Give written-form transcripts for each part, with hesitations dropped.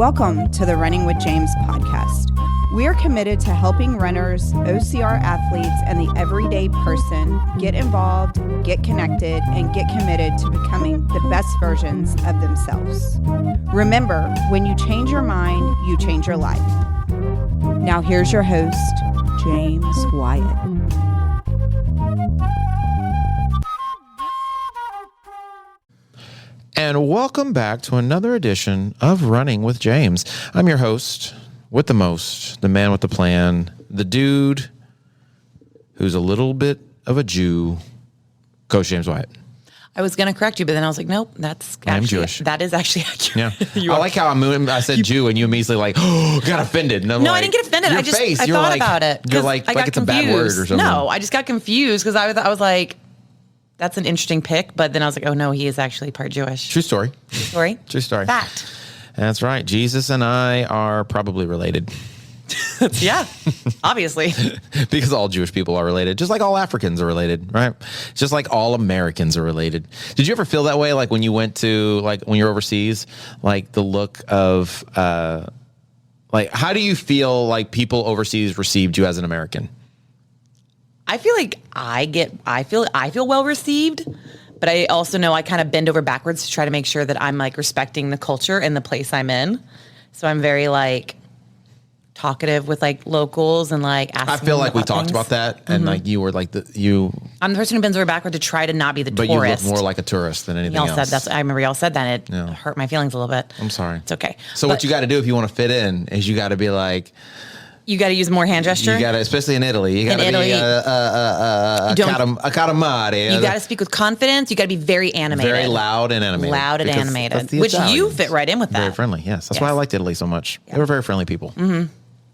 Welcome to the Running with James podcast. We are committed to helping runners, OCR athletes, and the everyday person get involved, get connected, and get committed to becoming the best versions of themselves. Remember, when you change your mind, you change your life. Now here's your host, James Wyatt. And welcome back to another edition of Running with James. I'm your host with the most, the man with the plan, the dude who's a little bit of a Jew, Coach James Wyatt. I was going to correct you, but then I was like, nope, that's actually, I'm Jewish. That is actually accurate. Yeah. I like how I said Jew and you immediately like, oh, got offended. And I'm no, like, I didn't get offended. I thought about it. You're like it's a bad word or something. No, I just got confused because I was like, that's an interesting pick. But then I was like, oh no, he is actually part Jewish. True story. True story. Fact. That's right. Jesus and I are probably related. Yeah, obviously. Because all Jewish people are related, just like all Africans are related, right? Just like all Americans are related. Did you ever feel that way, like when you went to, like when you're overseas, like the look of, like how do you feel like people overseas received you as an American? I feel like I feel well received, but I also know I kind of bend over backwards to try to make sure that I'm like respecting the culture and the place I'm in. So I'm very like talkative with like locals and like asking. I feel like we talked things. About that, and like you were like I'm the person who bends over backward to try to not be the but tourist. You look more like a tourist than anything else. I remember y'all said that. And it hurt my feelings a little bit. I'm sorry. It's okay. So what you got to do if you want to fit in is you got to be like. You got to use more hand gesture. You got to, especially in Italy. You got to be a catamari. You got to speak with confidence. You got to be very animated. Very loud and animated. Which you fit right in with that. Very friendly, yes. That's why I liked Italy so much. Yeah. They were very friendly people. Mm-hmm.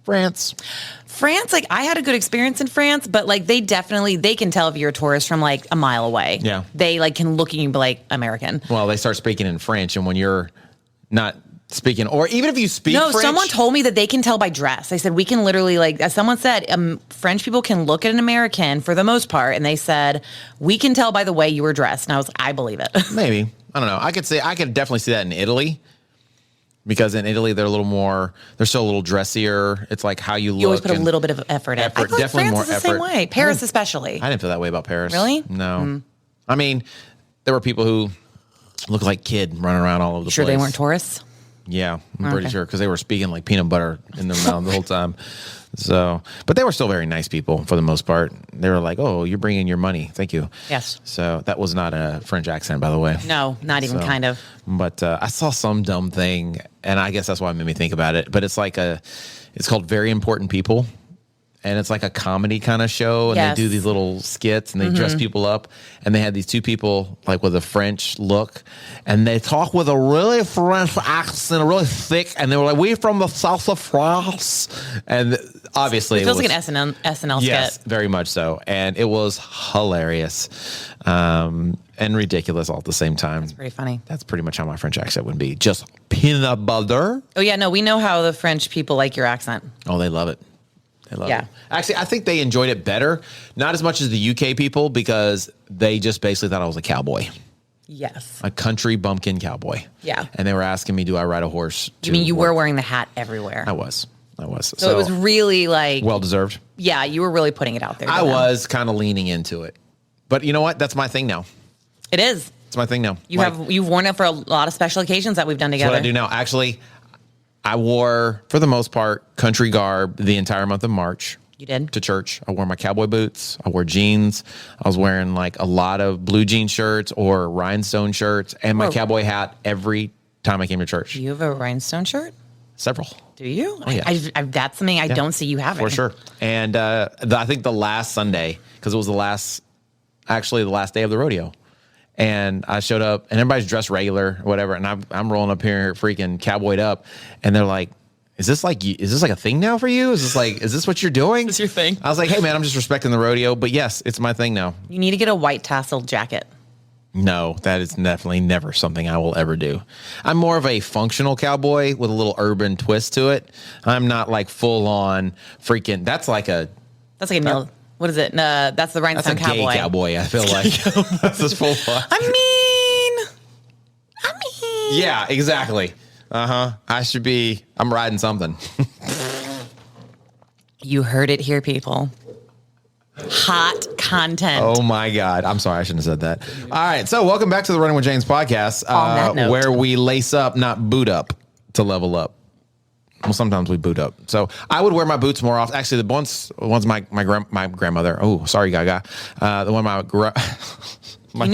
France, like I had a good experience in France, but like they can tell if you're a tourist from like a mile away. Yeah. They like can look at you and be like American. Well, they start speaking in French, and when you're not speaking, or even if you speak French. Someone told me that they can tell by dress. They said we can literally, like, as someone said, French people can look at an American for the most part, and they said we can tell by the way you were dressed. And I was like, I believe it. Maybe. I don't know. I could definitely see that in Italy, because in Italy they're still a little dressier. It's like how you look. You always put a little bit of effort in. I thought definitely France more is the effort. same way. Paris especially. I didn't feel that way about Paris. Really? No. Mm. I mean, there were people who looked like kid running around all over the place. Sure they weren't tourists? Yeah, I'm pretty sure, because they were speaking like peanut butter in their mouth the whole time. So, but they were still very nice people for the most part. They were like, "Oh, you're bringing your money, thank you." Yes. So that was not a French accent, by the way. No, not even kind of. But I saw some dumb thing, and I guess that's why it made me think about it. But it's called Very Important People. And it's like a comedy kind of show, and they do these little skits, and they dress people up. And they had these two people like with a French look, and they talk with a really French accent, really thick. And they were like, "We from the south of France," and obviously it feels like an SNL yes, skit. Very much so, and it was hilarious and ridiculous all at the same time. That's pretty funny. That's pretty much how my French accent would be, just peanut butter. Oh yeah, no, we know how the French people like your accent. Oh, they love it. They love it. Actually, I think they enjoyed it better, not as much as the UK people, because they just basically thought I was a cowboy. Yes. A country bumpkin cowboy. Yeah. And they were asking me, do I ride a horse? You mean you were wearing the hat everywhere? I was. So it was really like... well-deserved. Yeah, you were really putting it out there. I was kind of leaning into it. But you know what? That's my thing now. It is. It's my thing now. You've worn it for a lot of special occasions that we've done together. That's what I do now. Actually, I wore, for the most part, country garb the entire month of March. You did? To church. I wore my cowboy boots. I wore jeans. I was wearing like a lot of blue jean shirts or rhinestone shirts and my cowboy hat every time I came to church. Do you have a rhinestone shirt? Several. Do you? Oh, yeah. That's something I don't see you having. For sure. And I think the last Sunday, because it was the last day of the rodeo. And I showed up, and everybody's dressed regular, or whatever. And I'm rolling up here, freaking cowboyed up, and they're like, "Is this like a thing now for you? Is this what you're doing? Is this your thing?" I was like, "Hey man, I'm just respecting the rodeo, but yes, it's my thing now." You need to get a white tassel jacket. No, that is definitely never something I will ever do. I'm more of a functional cowboy with a little urban twist to it. I'm not like full on freaking. That's like a meal. What is it? That's the rhinestone cowboy. That's a gay cowboy, I feel like. That's just full on. I mean. Yeah, exactly. I'm riding something. You heard it here, people. Hot content. Oh my God. I'm sorry. I shouldn't have said that. All right. So welcome back to the Running with James podcast, On that note. where we lace up, not boot up to level up. Well, sometimes we boot up. So I would wear my boots more often. Actually, the one's my grandmother. Oh, sorry, Gaga. The one my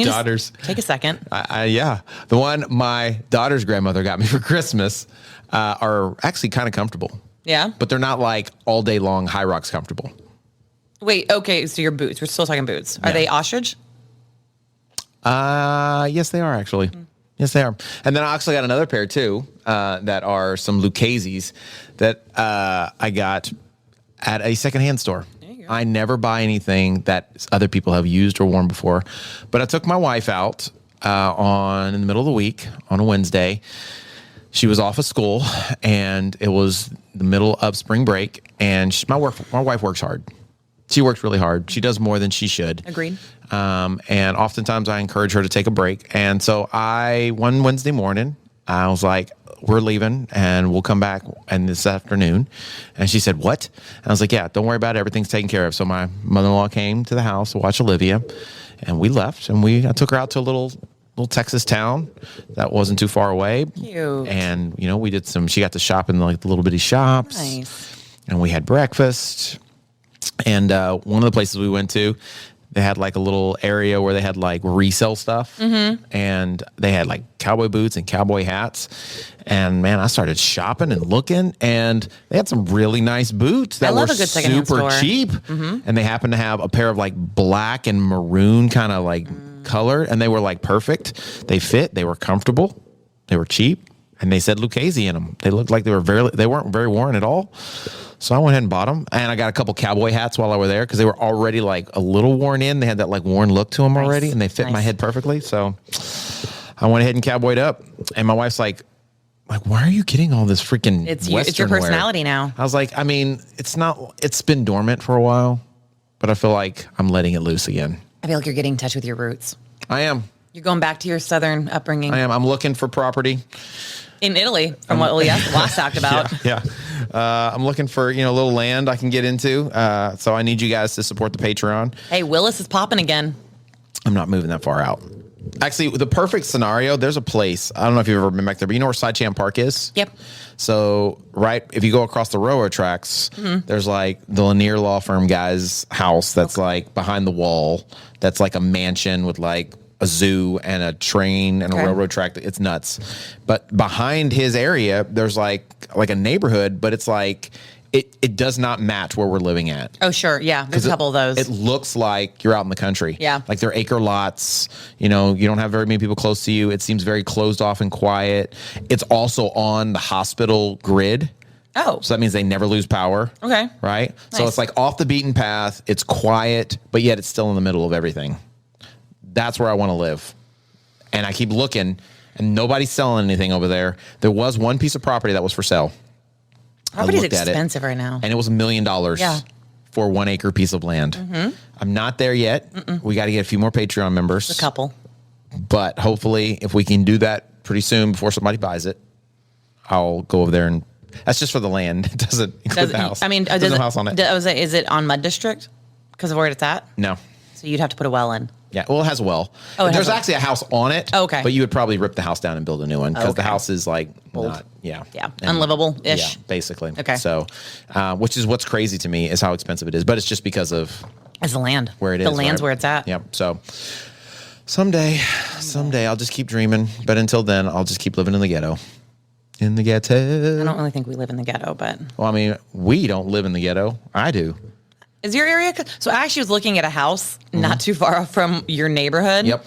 daughters. Take a second. The one my daughter's grandmother got me for Christmas are actually kind of comfortable. Yeah. But they're not like all day long High Rocks comfortable. Wait, okay, so your boots. We're still talking boots. Are they ostrich? Yes, they are actually. Yes, they are. And then I actually got another pair too that are some Lucchese's that I got at a secondhand store. I never buy anything that other people have used or worn before. But I took my wife out in the middle of the week on a Wednesday. She was off of school, and it was the middle of spring break. And my wife works hard. She works really hard. She does more than she should. Agreed. And oftentimes I encourage her to take a break. And so one Wednesday morning, I was like, we're leaving and we'll come back this afternoon. And she said, what? And I was like, yeah, don't worry about it. Everything's taken care of. So my mother-in-law came to the house to watch Olivia, and we left, and I took her out to a little Texas town that wasn't too far away. Cute. And, we did she got to shop in like the little bitty shops. Nice. And we had breakfast. And one of the places we went to, they had like a little area where they had like resale stuff. Mm-hmm. And they had like cowboy boots and cowboy hats. And man, I started shopping and looking, and they had some really nice boots that were super cheap. Mm-hmm. And they happened to have a pair of like black and maroon kind of like color, and they were like perfect. They fit, they were comfortable, they were cheap, and they said Lucchese in them. They looked like they weren't very worn at all. So I went ahead and bought them, and I got a couple cowboy hats while I was there because they were already like a little worn in. They had that like worn look to them already, and they fit my head perfectly. So I went ahead and cowboyed up, and my wife's like, why are you getting all this freaking Western It's your personality wear? now. I was like, it's been dormant for a while, but I feel like I'm letting it loose again. I feel like you're getting in touch with your roots. I am. You're going back to your Southern upbringing. I am. I'm looking for property. In Italy, from what we last talked about. Yeah. I'm looking for, a little land I can get into. So I need you guys to support the Patreon. Hey, Willis is popping again. I'm not moving that far out. Actually, the perfect scenario, there's a place. I don't know if you've ever been back there, but you know where Sidechamp Park is? Yep. So, if you go across the railroad tracks, there's like the Lanier Law Firm guy's house that's like behind the wall. That's like a mansion with like a zoo and a train and a railroad track. It's nuts. But behind his area, there's like a neighborhood, but it's like it does not match where we're living at. Oh, sure. Yeah. There's a couple of those. It looks like you're out in the country. Yeah. Like they're acre lots. You don't have very many people close to you. It seems very closed off and quiet. It's also on the hospital grid. Oh. So that means they never lose power. Okay. Right? Nice. So it's like off the beaten path. It's quiet, but yet it's still in the middle of everything. That's where I want to live. And I keep looking, and nobody's selling anything over there. There was one piece of property that was for sale. Property's expensive right now. And it was $1 million for 1 acre piece of land. Mm-hmm. I'm not there yet. We got to get a few more Patreon members. A couple. But hopefully, if we can do that pretty soon before somebody buys it, I'll go over there, and that's just for the land. It doesn't include the house. I mean, there's no house on it. Is it on Mud District because of where it's at? No. So you'd have to put a well in. Yeah, well, it has a well. Oh, there's actually a house on it. Oh, okay. But you would probably rip the house down and build a new one because the house is like not, unlivable-ish. Yeah, basically. Okay. So, which is what's crazy to me is how expensive it is, but it's just because of it's the land where it is. The land's where it's at. Yep. So, someday, I'll just keep dreaming, but until then, I'll just keep living in the ghetto. In the ghetto. I don't really think we live in the ghetto, but well, I mean, we don't live in the ghetto. I do. Is your area? So I actually was looking at a house not too far from your neighborhood. Yep.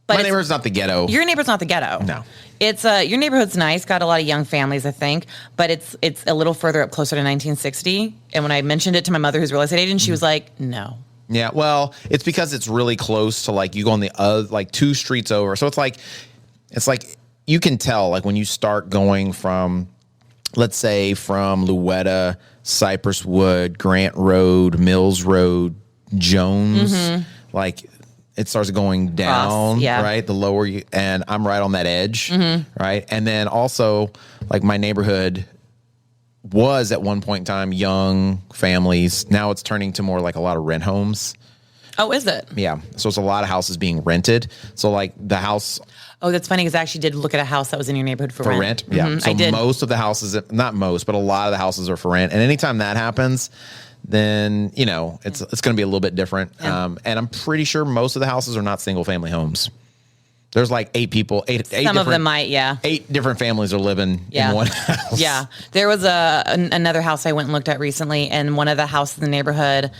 But my neighborhood's not the ghetto. Your neighborhood's not the ghetto. No. It's your neighborhood's nice, got a lot of young families, I think, but it's a little further up, closer to 1960. And when I mentioned it to my mother, who's a real estate agent, she was like, "No." Yeah, well, it's because it's really close to like you go on the other like 2 streets over. So it's like you can tell like when you start going from, let's say, from Louetta, Cypress Wood, Grant Road, Mills Road, Jones, like it starts going down, yeah. right? The lower you, and I'm right on that edge, right? And then also, like, my neighborhood was at one point in time young families. Now it's turning to more like a lot of rent homes. Oh, is it? Yeah. So it's a lot of houses being rented. So like the house. Oh, that's funny because I actually did look at a house that was in your neighborhood for rent. Yeah. So I did. most of the houses, not most, but a lot of the houses are for rent. And anytime that happens, then, you know, it's going to be a little bit different. Yeah. And I'm pretty sure most of the houses are not single family homes. There's like eight people. Some of them might, yeah. 8 different families are living in one house. Yeah. There was another house I went and looked at recently, and one of the houses in the neighborhood,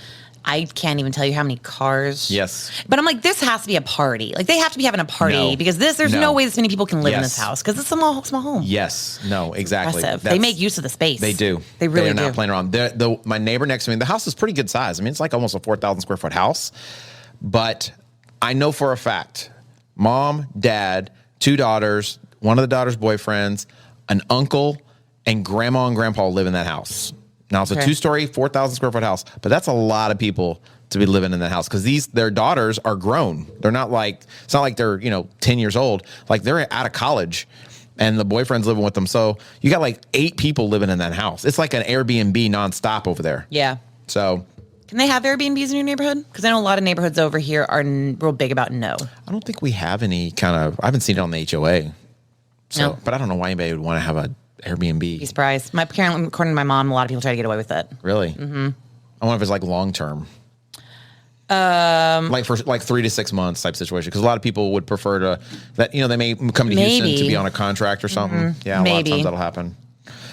I can't even tell you how many cars. Yes. But I'm like, this has to be a party. Like, they have to be having a party because there's no way this many people can live in this house because it's a small home. Yes. No, exactly. They make use of the space. They do. They really do. They're not playing around. My neighbor next to me, the house is pretty good size. I mean, it's like almost a 4,000 square foot house. But I know for a fact, mom, dad, 2 daughters, one of the daughters' boyfriends, an uncle, and grandma and grandpa live in that house. Now, it's a 2-story, 4,000 square foot house, but that's a lot of people to be living in that house because their daughters are grown. They're not like, it's not like they're, 10 years old. Like, they're out of college and the boyfriend's living with them. So you got like 8 people living in that house. It's like an Airbnb nonstop over there. Yeah. So. Can they have Airbnbs in your neighborhood? Because I know a lot of neighborhoods over here are real big about no. I don't think we have any I haven't seen it on the HOA. So, no. But I don't know why anybody would want to have a Airbnb. Be surprised. According to my mom, a lot of people try to get away with it. Really? Mm-hmm. I wonder if it's like long term. Like for like 3 to 6 months type situation. Because a lot of people would prefer they may come to Houston to be on a contract or something. Mm-hmm. Yeah, a lot of times that'll happen.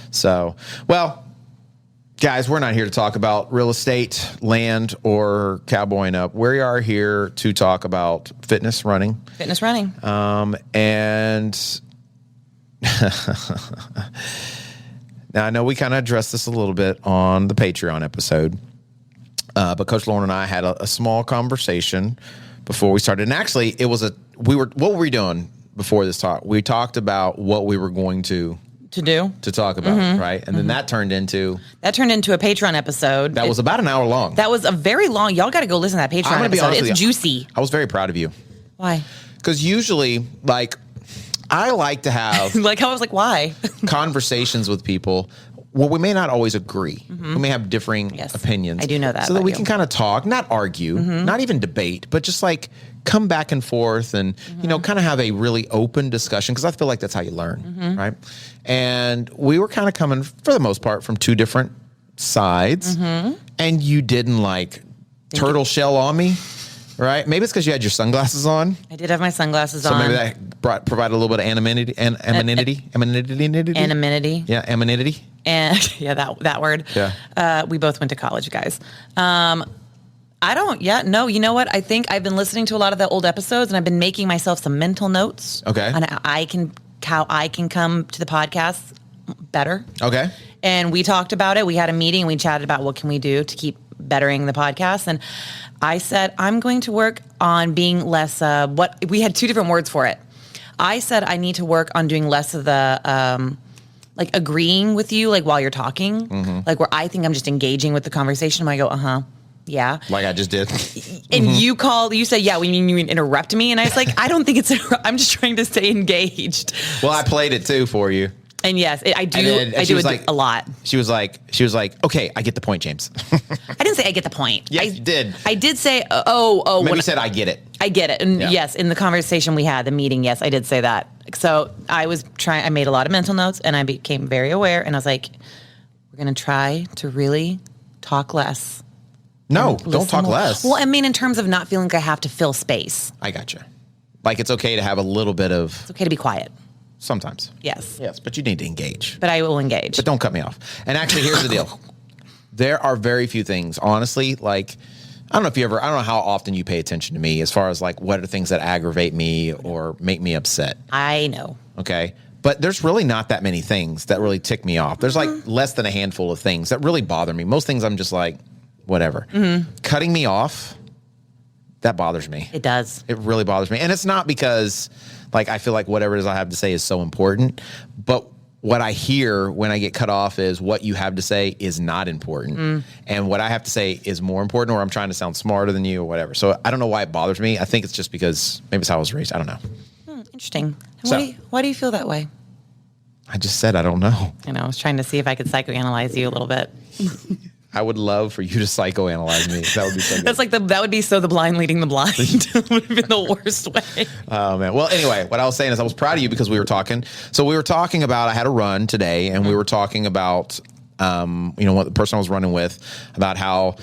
So, well, guys, we're not here to talk about real estate, land, or cowboying up. We are here to talk about fitness running. And now I know we kind of addressed this a little bit on the Patreon episode, but Coach Lauren and I had a small conversation before we started. And actually, what were we doing before this talk? We talked about what we were going to talk about, right? And then that turned into a Patreon episode. That was about an hour long. That was a very long. Y'all got to go listen to that Patreon episode. It's juicy. I was very proud of you. Why? Because usually, I like to have I was like, why? conversations with people. Well, we may not always agree. We may have differing opinions. I do know that. So that we can kind of talk, not argue, not even debate, but just come back and forth and, kind of have a really open discussion because I feel like that's how you learn, right? And we were kind of coming, for the most part, from 2 different sides. And you didn't turtle shell on me. Right? Maybe it's because you had your sunglasses on. I did have my sunglasses on. So maybe that provided a little bit of anonymity. Anonymity. Yeah, anonymity. And yeah, that word. Yeah. We both went to college, guys. You know what? I think I've been listening to a lot of the old episodes and I've been making myself some mental notes. Okay. On how I can come to the podcast better. Okay. And we talked about it. We had a meeting. We chatted about what can we do to keep bettering the podcast. And I said, I'm going to work on being less, we had 2 different words for it. I said, I need to work on doing less of the, agreeing with you, while you're talking, where I think I'm just engaging with the conversation. I go, yeah. Like I just did. And you said, yeah, when you interrupt me. And I was like, I don't think I'm just trying to stay engaged. Well, I played it too for you. And yes, I do it a lot. She was like, okay, I get the point, James. I didn't say I get the point. Yes, you did. I did say, Maybe you said, I get it. I get it. And yes, in the conversation we had, the meeting, yes, I did say that. So I made a lot of mental notes and I became very aware. And I was like, we're going to try to really talk less. No, don't talk less. Well, I mean, in terms of not feeling like I have to fill space. I gotcha. It's okay to have a little bit of... It's okay to be quiet. Sometimes. Yes. Yes, but you need to engage. But I will engage. But don't cut me off. And actually, here's the deal. There are very few things, honestly, I don't know how often you pay attention to me as far as what are things that aggravate me or make me upset. I know. Okay. But there's really not that many things that really tick me off. There's less than a handful of things that really bother me. Most things I'm just whatever. Cutting me off, that bothers me. It does. It really bothers me. And it's not because I feel like whatever it is I have to say is so important, but what I hear when I get cut off is what you have to say is not important. And what I have to say is more important, or I'm trying to sound smarter than you or whatever. So I don't know why it bothers me. I think it's just because maybe it's how I was raised. I don't know. Interesting. So- Why do you feel that way? I just said I don't know. I know. I was trying to see if I could psychoanalyze you a little bit. I would love for you to psychoanalyze me. That would be so good. That's like that would be so the blind leading the blind. Would have been the worst way. Oh man. Well, anyway, what I was saying is I was proud of you because we were talking. So we were talking about, I had a run today, and we were talking about, what the person I was running with, about how,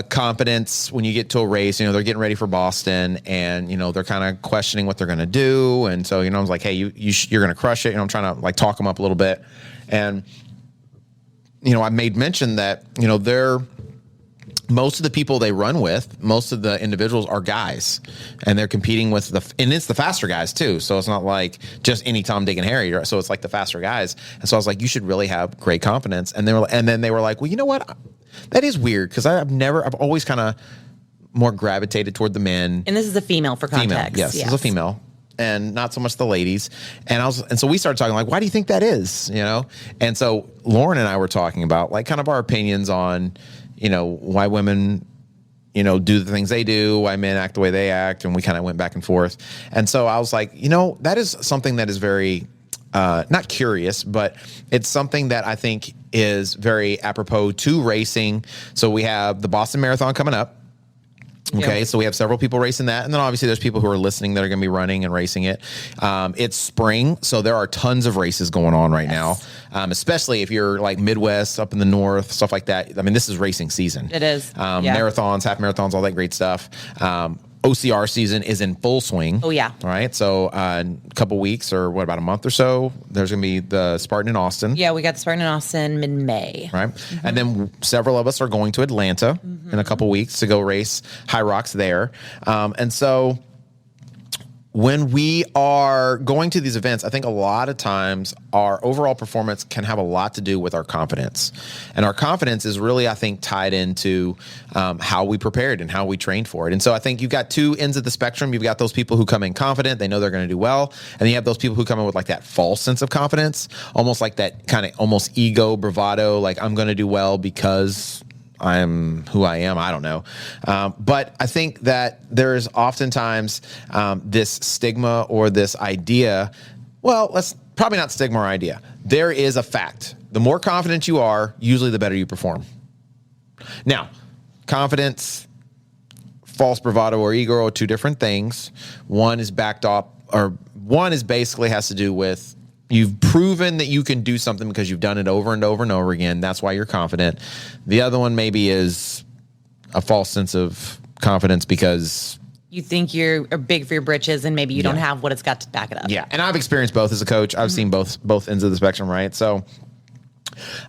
confidence when you get to a race, they're getting ready for Boston, and, they're kind of questioning what they're going to do. And so, I was like, hey, you're going to crush it. I'm trying to like talk them up a little bit. And, I made mention that, most of the people they run with, most of the individuals are guys, and they're competing with and it's the faster guys too. So it's not like just any Tom, Dick, and Harry. So it's like the faster guys. And so I was like, you should really have great confidence. And then they were like, well, you know what? That is weird, because I've always kind of more gravitated toward the men. And this is a female for context. Female, yes. This is a female. And not so much the ladies. And so we started talking like, why do you think that is? And so Lauren and I were talking about like kind of our opinions on, why women, do the things they do, why men act the way they act. And we kind of went back and forth. And so I was like, that is something that is very, not curious, but it's something that I think is very apropos to racing. So we have the Boston Marathon coming up. Okay, so we have several people racing that. And then obviously there's people who are listening that are going to be running and racing it. It's spring, so there are tons of races going on right now, especially if you're like Midwest, up in the north, stuff like that. I mean, this is racing season. It is. Marathons, half marathons, all that great stuff. OCR season is in full swing. Oh, yeah. All right. So a couple weeks or about a month or so, there's going to be the Spartan in Austin. Yeah, we got the Spartan in Austin mid-May. Right. Mm-hmm. And then several of us are going to Atlanta in a couple weeks to go race High Rocks there. And so when we are going to these events, I think a lot of times our overall performance can have a lot to do with our confidence. And our confidence is really, I think, tied into how we prepared and how we trained for it. And so I think you've got two ends of the spectrum. You've got those people who come in confident, they know they're going to do well. And then you have those people who come in with like that false sense of confidence, almost like that kind of almost ego, bravado, like I'm going to do well because I'm who I am. I don't know. But I think that there's oftentimes this stigma or this idea. Well, let's probably not stigma or idea. There is a fact. The more confident you are, usually the better you perform. Now, confidence, false bravado, or ego are two different things. One is backed up, or one is basically has to do with you've proven that you can do something because you've done it over and over and over again. That's why you're confident. The other one maybe is a false sense of confidence because you think you're big for your britches and maybe you don't have what it's got to back it up. Yeah. And I've experienced both as a coach. I've seen both ends of the spectrum, right? So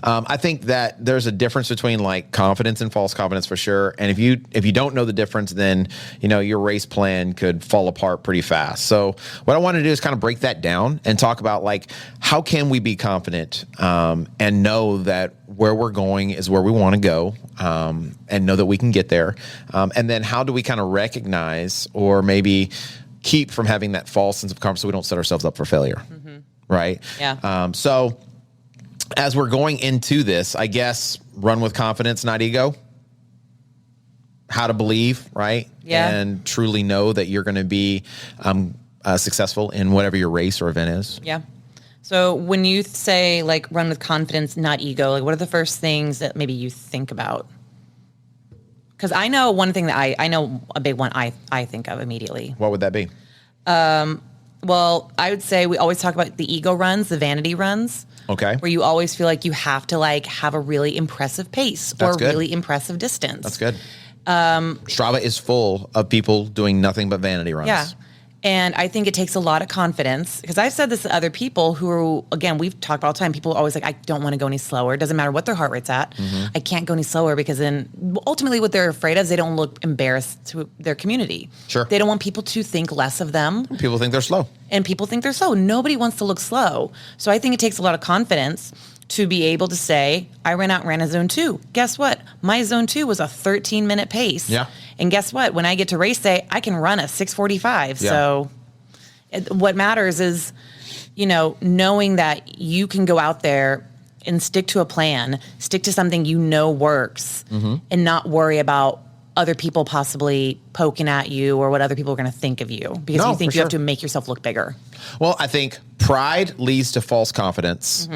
I think that there's a difference between like confidence and false confidence for sure. And if you don't know the difference, then, your race plan could fall apart pretty fast. So what I want to do is kind of break that down and talk about like, how can we be confident and know that where we're going is where we want to go and know that we can get there. And then how do we kind of recognize or maybe keep from having that false sense of confidence so we don't set ourselves up for failure. Right. Yeah. So as we're going into this, I guess, run with confidence, not ego. How to believe, right? Yeah. And truly know that you're going to be successful in whatever your race or event is. Yeah. So when you say like run with confidence, not ego, like what are the first things that maybe you think about? Because I know one thing that I know a big one I think of immediately. What would that be? Well, I would say we always talk about the ego runs, the vanity runs. Okay. Where you always feel like you have to like have a really impressive pace or really impressive distance. That's good. Strava is full of people doing nothing but vanity runs. Yeah. And I think it takes a lot of confidence because I've said this to other people who, again, we've talked about all the time. People are always like, I don't want to go any slower. It doesn't matter what their heart rate's at. I can't go any slower because then ultimately what they're afraid of is they don't look embarrassed to their community. Sure. They don't want people to think less of them. People think they're slow. And people think they're slow. Nobody wants to look slow. So I think it takes a lot of confidence to be able to say, I ran a zone 2. Guess what? My zone 2 was a 13-minute pace. Yeah. And guess what? When I get to race day, I can run a 6:45. Yeah. So what matters is knowing that you can go out there and stick to a plan, stick to something works, and not worry about other people possibly poking at you or what other people are going to think of you because you think you have to make yourself look bigger. Well, I think pride leads to false confidence,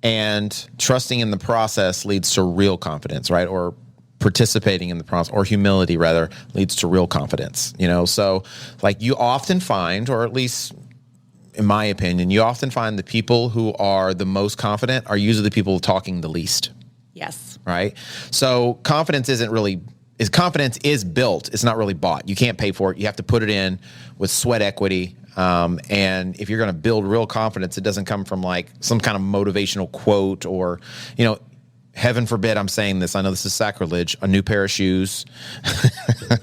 and trusting in the process leads to real confidence, right? Or participating in the process, or humility rather, leads to real confidence. So like you often find, or at least in my opinion, you often find the people who are the most confident are usually the people talking the least. Yes. Right. So confidence confidence is built. It's not really bought. You can't pay for it. You have to put it in with sweat equity. And if you're going to build real confidence, it doesn't come from like some kind of motivational quote or, heaven forbid I'm saying this. I know this is sacrilege, a new pair of shoes.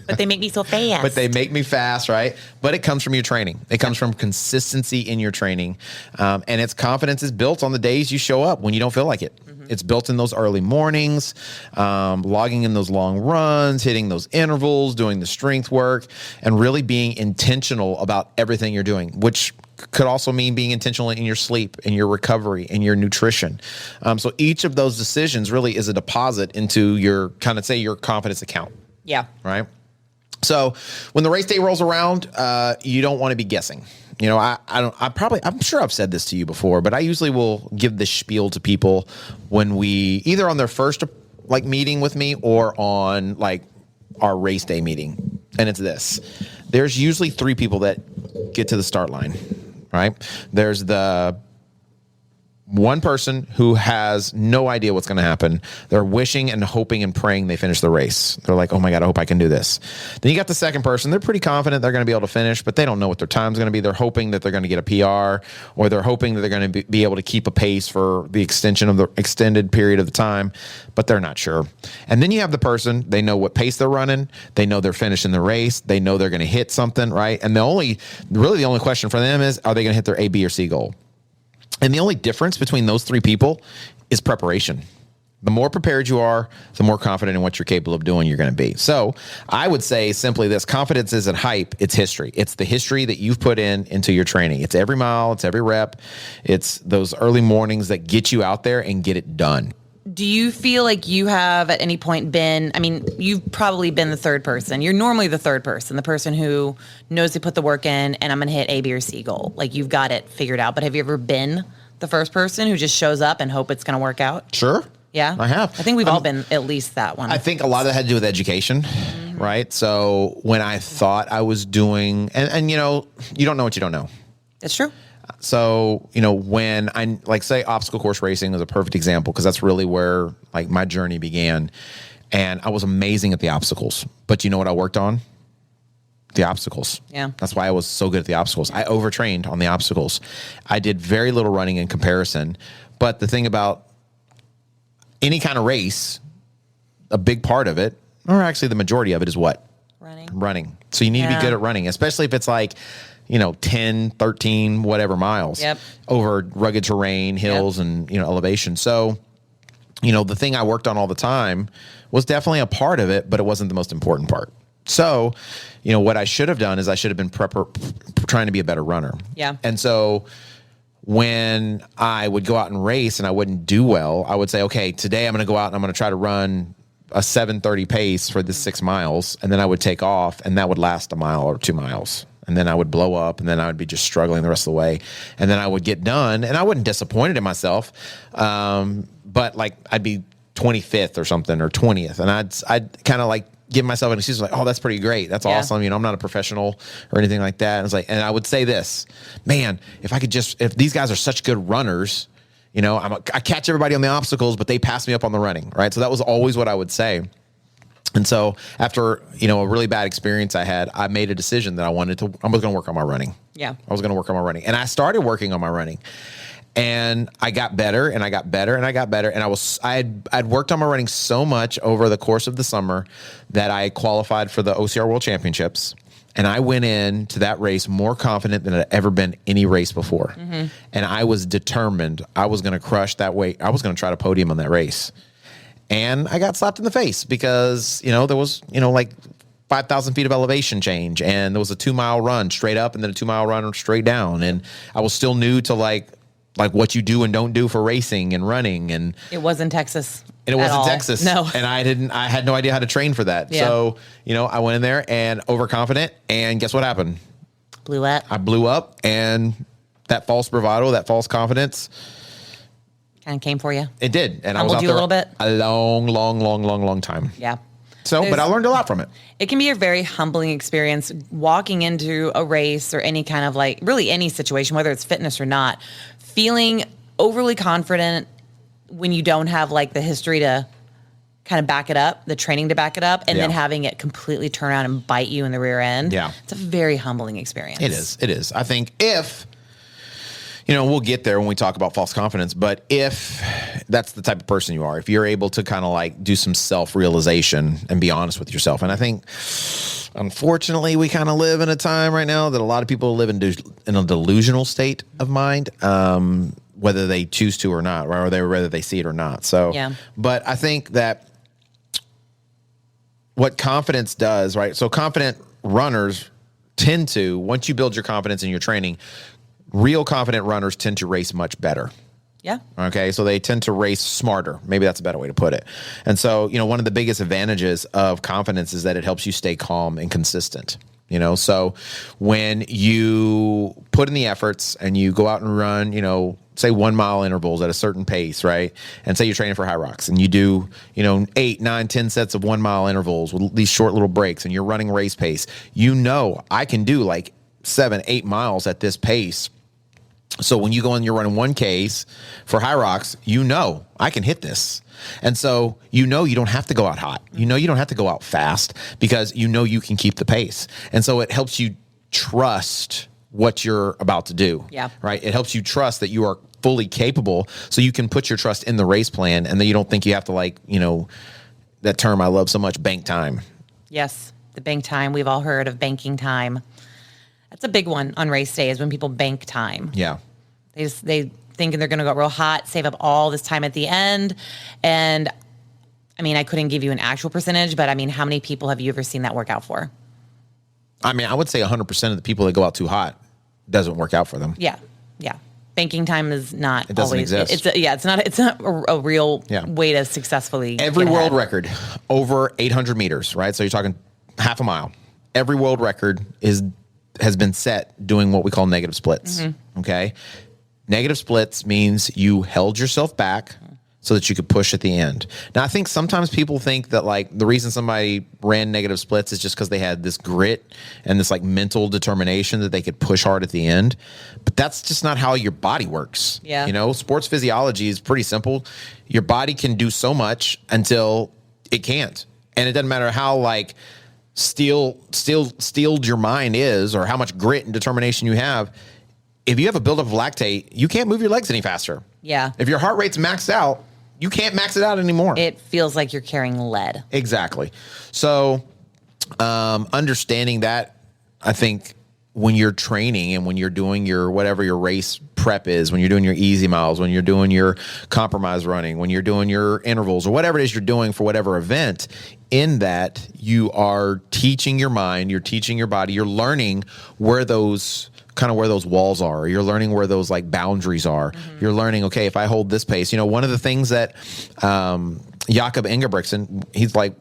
But they make me so fast. But they make me fast, right? But it comes from your training. It comes from consistency in your training. And its confidence is built on the days you show up when you don't feel like it. It's built in those early mornings, logging in those long runs, hitting those intervals, doing the strength work, and really being intentional about everything you're doing, which could also mean being intentional in your sleep, in your recovery, in your nutrition. So each of those decisions really is a deposit into your your confidence account. Yeah. Right. So when the race day rolls around, you don't want to be guessing. I'm sure I've said this to you before, but I usually will give this spiel to people when we either on their first meeting with me or on our race day meeting. And it's this: there's usually 3 people that get to the start line, right? There's the one person who has no idea what's going to happen. They're wishing and hoping and praying they finish the race. They're like, oh my God, I hope I can do this. Then you got the second person. They're pretty confident they're going to be able to finish, but they don't know what their time's going to be. They're hoping that they're going to get a PR, or they're hoping that they're going to be able to keep a pace for the extended period of the time, but they're not sure. And then you have the person, they know what pace they're running. They know they're finishing the race. They know they're going to hit something, right? And the only question for them is, are they going to hit their A, B, or C goal? And the only difference between those 3 people is preparation. The more prepared you are, the more confident in what you're capable of doing you're going to be. So I would say simply this: confidence isn't hype, it's history. It's the history that you've put into your training. It's every mile, it's every rep. It's those early mornings that get you out there and get it done. Do you feel like you have at any point you've probably been the third person. You're normally the third person, the person who knows they put the work in and I'm going to hit A, B, or C goal. Like you've got it figured out. But have you ever been the first person who just shows up and hope it's going to work out? Sure. Yeah. I have. I think we've all been at least that one. I think a lot of that had to do with education, right? So when I thought I was doing, and you don't know what you don't know. That's true. So, when I say obstacle course racing is a perfect example, because that's really where my journey began. And I was amazing at the obstacles. But you know what I worked on? The obstacles. Yeah. That's why I was so good at the obstacles. I overtrained on the obstacles. I did very little running in comparison. But the thing about any kind of race, a big part of it, or actually the majority of it, is what? Running. So you need to be good at running, especially if it's 10, 13, whatever miles over rugged terrain, hills, and, elevation. So, the thing I worked on all the time was definitely a part of it, but it wasn't the most important part. So, what I should have done is I should have been trying to be a better runner. Yeah. And so when I would go out and race and I wouldn't do well, I would say, okay, today I'm going to go out and I'm going to try to run a 7:30 pace for the 6 miles. And then I would take off, and that would last a mile or 2 miles. And then I would blow up, and then I would be just struggling the rest of the way. And then I would get done, and I wasn't disappointed in myself. But I'd be 25th or something, or 20th. And I'd kind of give myself an excuse, oh, that's pretty great. That's awesome. I'm not a professional or anything like that. And it's and I would say this, man, if these guys are such good runners, I catch everybody on the obstacles, but they pass me up on the running. Right. So that was always what I would say. And so after, a really bad experience I had, I made a decision that I was going to work on my running. Yeah. I was going to work on my running. And I started working on my running. And I got better, and I got better, and I got better. And I'd worked on my running so much over the course of the summer that I qualified for the OCR World Championships. And I went into that race more confident than I'd ever been any race before. Mm-hmm. And I was determined I was going to crush that weight. I was going to try to podium on that race. And I got slapped in the face because, there was, 5,000 feet of elevation change, and there was a 2-mile run straight up and then a 2-mile run straight down. And I was still new to like what you do and don't do for racing and running. And it wasn't Texas. And it wasn't Texas. No. And I had no idea how to train for that. Yeah. So, I went in there and overconfident, and guess what happened? Blew up. I blew up, and that false bravado, that false confidence kind of came for you. It did. And humbled I was out you there a little bit. A long time. Yeah. So, but I learned a lot from it. It can be a very humbling experience walking into a race or any kind of like really any situation, whether it's fitness or not, feeling overly confident when you don't have like the history to kind of back it up, the training to back it up, and then having it completely turn around and bite you in the rear end. Yeah. It's a very humbling experience. It is. I think if, we'll get there when we talk about false confidence, but if that's the type of person you are, if you're able to kind of like do some self-realization and be honest with yourself. And I think, unfortunately, we kind of live in a time right now that a lot of people live in a delusional state of mind, whether they choose to or not, or whether they see it or not. So, but I think that what confidence does, right? So confident runners tend to, once you build your confidence in your training, real confident runners tend to race much better. Yeah. Okay. So they tend to race smarter. Maybe that's a better way to put it. And so, one of the biggest advantages of confidence is that it helps you stay calm and consistent. So when you put in the efforts and you go out and run, say 1 mile intervals at a certain pace, right? And say you're training for high rocks and you do, 8, 9, 10 sets of 1 mile intervals with these short little breaks, and you're running race pace, I can do like 7, 8 miles at this pace. So when you go and you're running 1Ks for high rocks, I can hit this. And so, you don't have to go out hot. You don't have to go out fast because you can keep the pace. And so it helps you trust what you're about to do. Yeah. Right. It helps you trust that you are fully capable, so you can put your trust in the race plan, and then you don't think you have to that term I love so much, bank time. Yes. The bank time. We've all heard of banking time. That's a big one on race day, is when people bank time. Yeah. They thinking they're going to go real hot, save up all this time at the end. And I couldn't give you an actual percentage, but how many people have you ever seen that work out for? I would say 100% of the people that go out too hot doesn't work out for them. Yeah. Yeah. Banking time is not. It doesn't always exist. It's not a real way to successfully. Every world record over 800 meters, right? So you're talking half a mile. Every world record has been set doing what we call negative splits. Mm-hmm. Okay. Negative splits means you held yourself back so that you could push at the end. Now, I think sometimes people think that like the reason somebody ran negative splits is just because they had this grit and this like mental determination that they could push hard at the end. But that's just not how your body works. Yeah. Sports physiology is pretty simple. Your body can do so until it can't. And it doesn't matter how like steeled your mind is or how much grit and determination you have. If you have a buildup of lactate, you can't move your legs any faster. Yeah. If your heart rate's maxed out, you can't max it out anymore. It feels like you're carrying lead. Exactly. So understanding that, I think when you're training and when you're doing your whatever your race prep is, when you're doing your easy miles, when you're doing your compromise running, when you're doing your intervals or whatever it is you're doing for whatever event, in that you are teaching your mind, you're teaching your body, you're learning where those walls are. You're learning where those like boundaries are. Mm-hmm. You're learning, okay, if I hold this pace, one of the things that Jakob Ingebrigtsen, he's like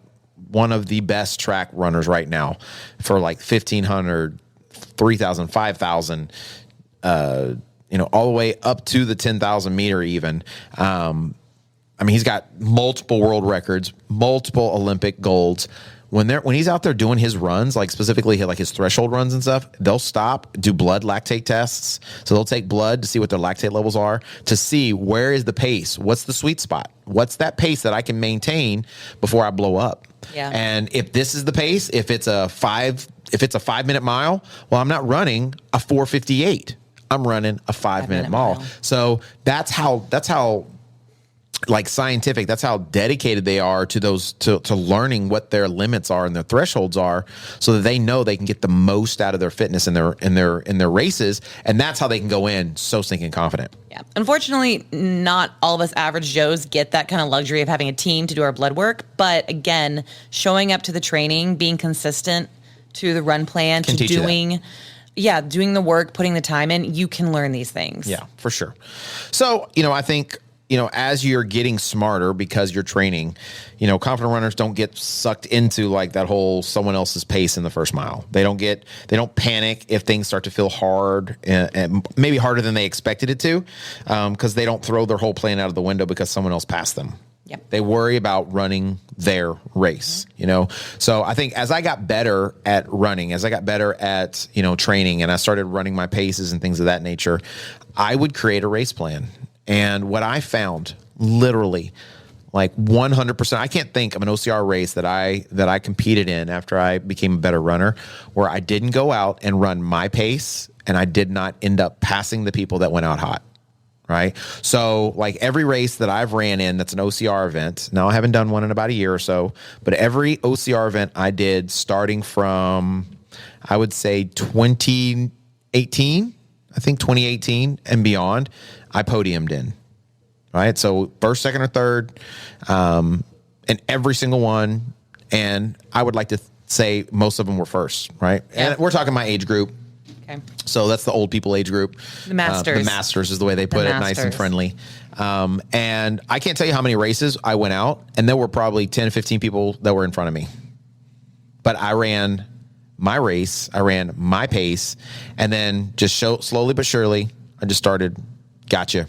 one of the best track runners right now for like 1,500, 3,000, 5,000, all the way up to the 10,000 meter even. He's got multiple world records, multiple Olympic golds. When he's out there doing his runs, like specifically like his threshold runs and stuff, they'll stop, do blood lactate tests. So they'll take blood to see what their lactate levels are, to see where is the pace, what's the sweet spot, what's that pace that I can maintain before I blow up. Yeah. And if this is the pace, if it's a 5-minute mile, well, I'm not running a 4:58. I'm running a 5-minute mile. So that's how like scientific. That's how dedicated they are to those, to learning what their limits are and their thresholds are, so that they know they can get the most out of their fitness in their races, and that's how they can go in so stinking confident. Yeah. Unfortunately, not all of us average Joes get that kind of luxury of having a team to do our blood work. But again, showing up to the training, being consistent to the run plan, to doing the work, putting the time in, you can learn these things. Yeah, for sure. So, I think, as you're getting smarter because you're training, confident runners don't get sucked into like that whole someone else's pace in the first mile. They don't panic if things start to feel hard and maybe harder than they expected it to, because they don't throw their whole plan out of the window because someone else passed them. Yep. They worry about running their race, So I think as I got better at running, as I got better at, training, and I started running my paces and things of that nature, I would create a race plan. And what I found, literally, like 100%, I can't think of an OCR race that I competed in after I became a better runner where I didn't go out and run my pace and I did not end up passing the people that went out hot. Right. So like every race that I've ran in that's an OCR event, now I haven't done one in about a year or so, but every OCR event I did starting from, I would say 2018 and beyond, I podiumed in. Right. So first, second, or third, in every single one. And I would like to say most of them were first. Right. Yeah. And we're talking my age group. Okay. So that's the old people age group. The masters. The masters is the way they put it, nice and friendly. And I can't tell you how many races I went out, and there were probably 10 to 15 people that were in front of me. But I ran my race, I ran my pace, and then just slowly but surely, I just started, gotcha.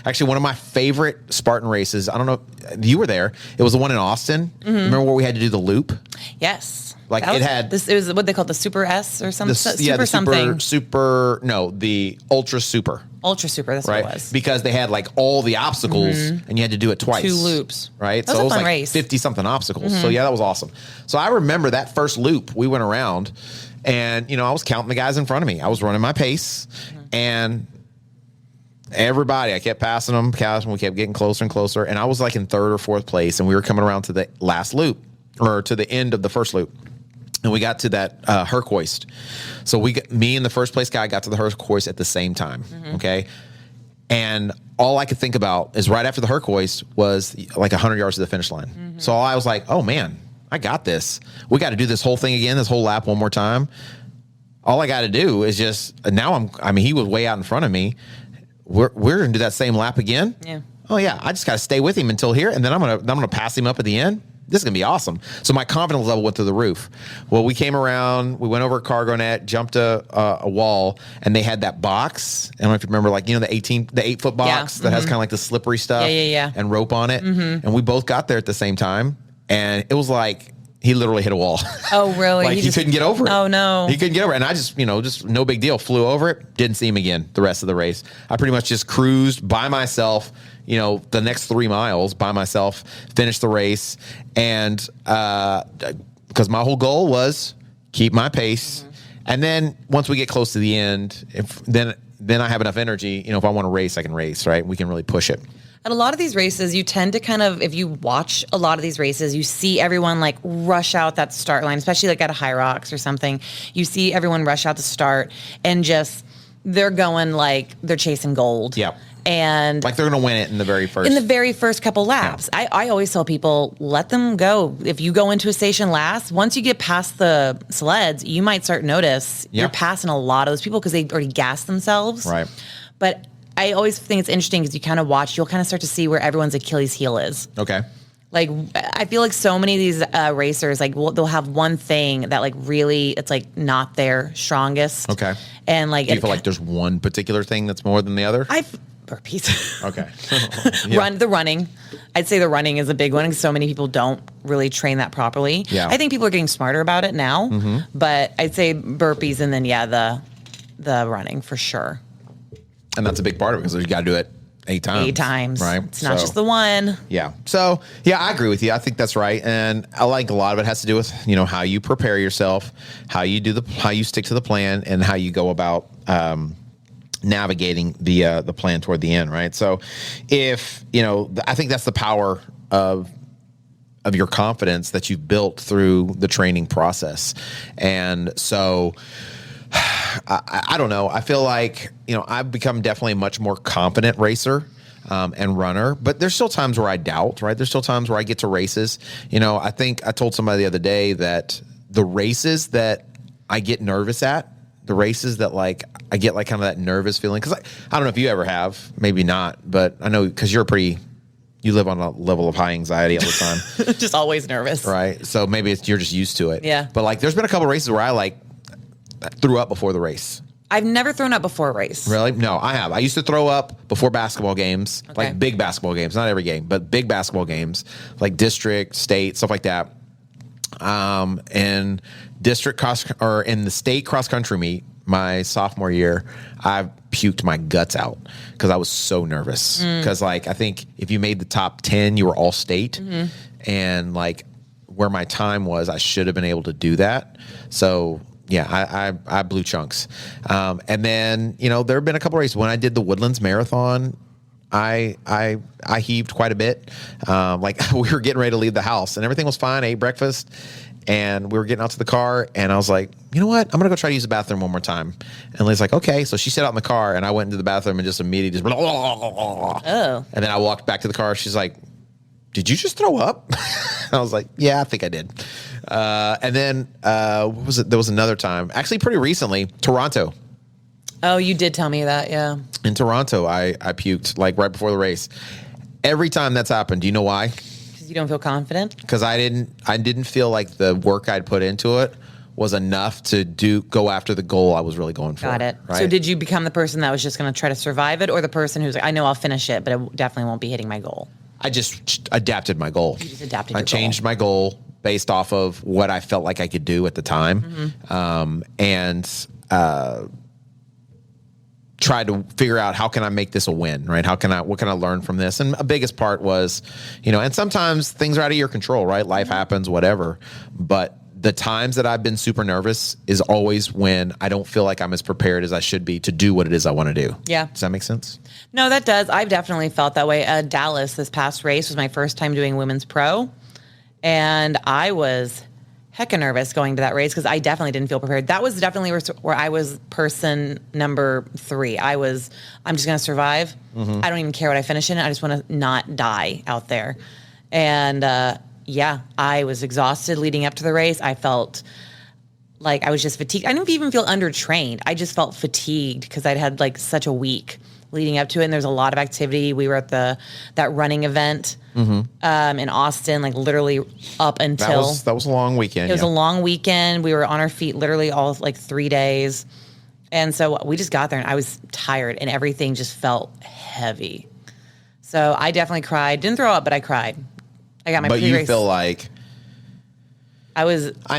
Actually, one of my favorite Spartan races, I don't know, you were there. It was the one in Austin. Mm-hmm. Remember where we had to do the loop? Yes. Like it had this. It was what they called the Super S or something. The Ultra Super. Ultra Super. That's right? What it was. Because they had like all the obstacles, and you had to do it twice. 2 loops. Right. That was so a it was fun like race. 50 something obstacles. So yeah, that was awesome. So I remember that first loop we went around, and I was counting the guys in front of me. I was running my pace, and everybody, I kept passing them. We kept getting closer and closer, and I was like in third or fourth place, and we were coming around to the last loop, or to the end of the first loop. And we got to that Herc hoist. So me and the first place guy got to the Herc hoist at the same time. Mm-hmm. Okay. And all I could think about is right after the Herc hoist was like 100 yards to the finish line. Mm-hmm. So I was like, oh man, I got this. We got to do this whole thing again, this whole lap one more time. All I got to do is just, now he was way out in front of me. We're going to do that same lap again. Yeah. Oh yeah. I just got to stay with him until here. And then I'm going to pass him up at the end. This is going to be awesome. So my confidence level went through the roof. Well, we came around, we went over a cargo net, jumped a wall, and they had that box. I don't know if you remember, like, the 8-foot box that has kind of like the slippery stuff and rope on it. Mm-hmm. And we both got there at the same time. And it was like, he literally hit a wall. Oh, really? Like he couldn't get over it. Oh, no. He couldn't get over it. And I just no big deal. Flew over it. Didn't see him again the rest of the race. I pretty much just cruised by myself, the next 3 miles by myself, finished the race. And because my whole goal was keep my pace. Mm-hmm. And then once we get close to the end, then I have enough energy. If I want to race, I can race, right? We can really push it. At a lot of these races, you tend to kind of, if you watch a lot of these races, you see everyone like rush out that start line, especially like at a High Rocks or something. You see everyone rush out the start and just, they're going like they're chasing gold. Yeah. And like they're going to win it in the very first couple laps. Yeah. I always tell people, let them go. If you go into a station last, once you get past the sleds, you might start to notice you're passing a lot of those people because they already gassed themselves. Right. But I always think it's interesting because you kind of watch, you'll kind of start to see where everyone's Achilles heel is. Okay. Like, I feel like so many of these racers, like, they'll have one thing that, like, really, it's, like, not their strongest. Okay. And, like... Do you feel like there's one particular thing that's more than the other? Burpees. Okay. The running. I'd say the running is a big one because so many people don't really train that properly. Yeah. I think people are getting smarter about it now. Mm-hmm. But I'd say burpees and then, the running for sure. And that's a big part of it because you got to do it 8 times. 8 times. Right. It's not just the one. Yeah. So, yeah, I agree with you. I think that's right. And I like a lot of it has to do with, how you prepare yourself, how you stick to the plan, and how you go about navigating the plan toward the end, right? So if, I think that's the power of your confidence that you've built through the training process. And so I don't know. I feel like, I've become definitely a much more confident racer and runner, but there's still times where I doubt, right? There's still times where I get to races. I think I told somebody the other day that the races that I get nervous at, the races that like I get like kind of that nervous feeling, because I don't know if you ever have, maybe not, but I know because you live on a level of high anxiety all the time. Just always nervous. Right. So maybe you're just used to it. Yeah. But like there's been a couple of races where I like threw up before the race. I've never thrown up before a race. Really? No, I have. I used to throw up before basketball games, like big basketball games, not every game, but big basketball games, like district, state, stuff like that. And in the state cross country meet, my sophomore year, I puked my guts out because I was so nervous. Because I think if you made the top 10, you were all state, and like where my time was, I should have been able to do that. So. Yeah, I blew chunks. And then, there have been a couple races. When I did the Woodlands Marathon, I heaved quite a bit. We were getting ready to leave the house and everything was fine. I ate breakfast and we were getting out to the car and I was like, you know what? I'm going to go try to use the bathroom one more time. And Lee's like, okay. So she sat out in the car and I went into the bathroom and just immediately just, oh. And then I walked back to the car. She's like, did you just throw up? I was like, yeah, I think I did. And then what was it? There was another time, actually pretty recently, Toronto. Oh, you did tell me that, yeah. In Toronto, I puked like right before the race. Every time that's happened, do you know why? Because you don't feel confident? Because I didn't feel like the work I'd put into it was enough to go after the goal I was really going for. Got it. Right? So did you become the person that was just going to try to survive it, or the person who's like, I know I'll finish it, but I definitely won't be hitting my goal? I just adapted my goal. You just adapted I changed my goal based off of what I felt like I could do at the time. And tried to figure out how can I make this a win, right? What can I learn from this? And a biggest part was, and sometimes things are out of your control, right? Life happens, whatever. But the times that I've been super nervous is always when I don't feel like I'm as prepared as I should be to do what it is I want to do. Yeah. Does that make sense? No, that does. I've definitely felt that way. Dallas, this past race was my first time doing women's pro. And I was hecka nervous going to that race because I definitely didn't feel prepared. That was definitely where I was person number 3. I'm just going to survive. I don't even care what I finish in. I just want to not die out there. And I was exhausted leading up to the race. I felt like I was just fatigued. I didn't even feel undertrained. I just felt fatigued because I'd had like such a week leading up to it. And there's a lot of activity. We were at that running event in Austin, like literally up until that was a long weekend. It was a long weekend. We were on our feet literally all like 3 days. And so we just got there and I was tired and everything just felt heavy. So I definitely cried. Didn't throw up, but I cried. I got my But you feel like I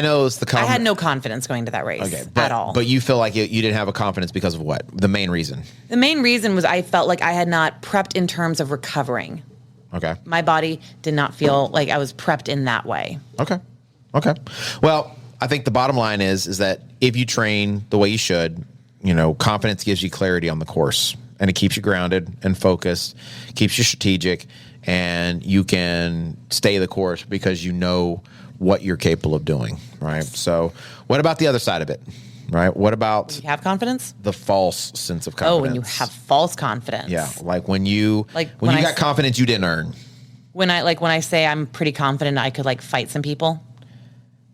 know it's the I had no confidence going to that race at all. But you feel like you didn't have a confidence because of what? The main reason? The main reason was I felt like I had not prepped in terms of recovering. Okay. My body did not feel like I was prepped in that way. Okay. Well, I think the bottom line is that if you train the way you should, confidence gives you clarity on the course and it keeps you grounded and focused, keeps you strategic, and you can stay the course because you know what you're capable of doing, right? So what about the other side of it, right? What about you have confidence? The false sense of confidence. Oh, when you have false confidence. Yeah, like when you got confidence you didn't earn. When I say I'm pretty confident I could like fight some people.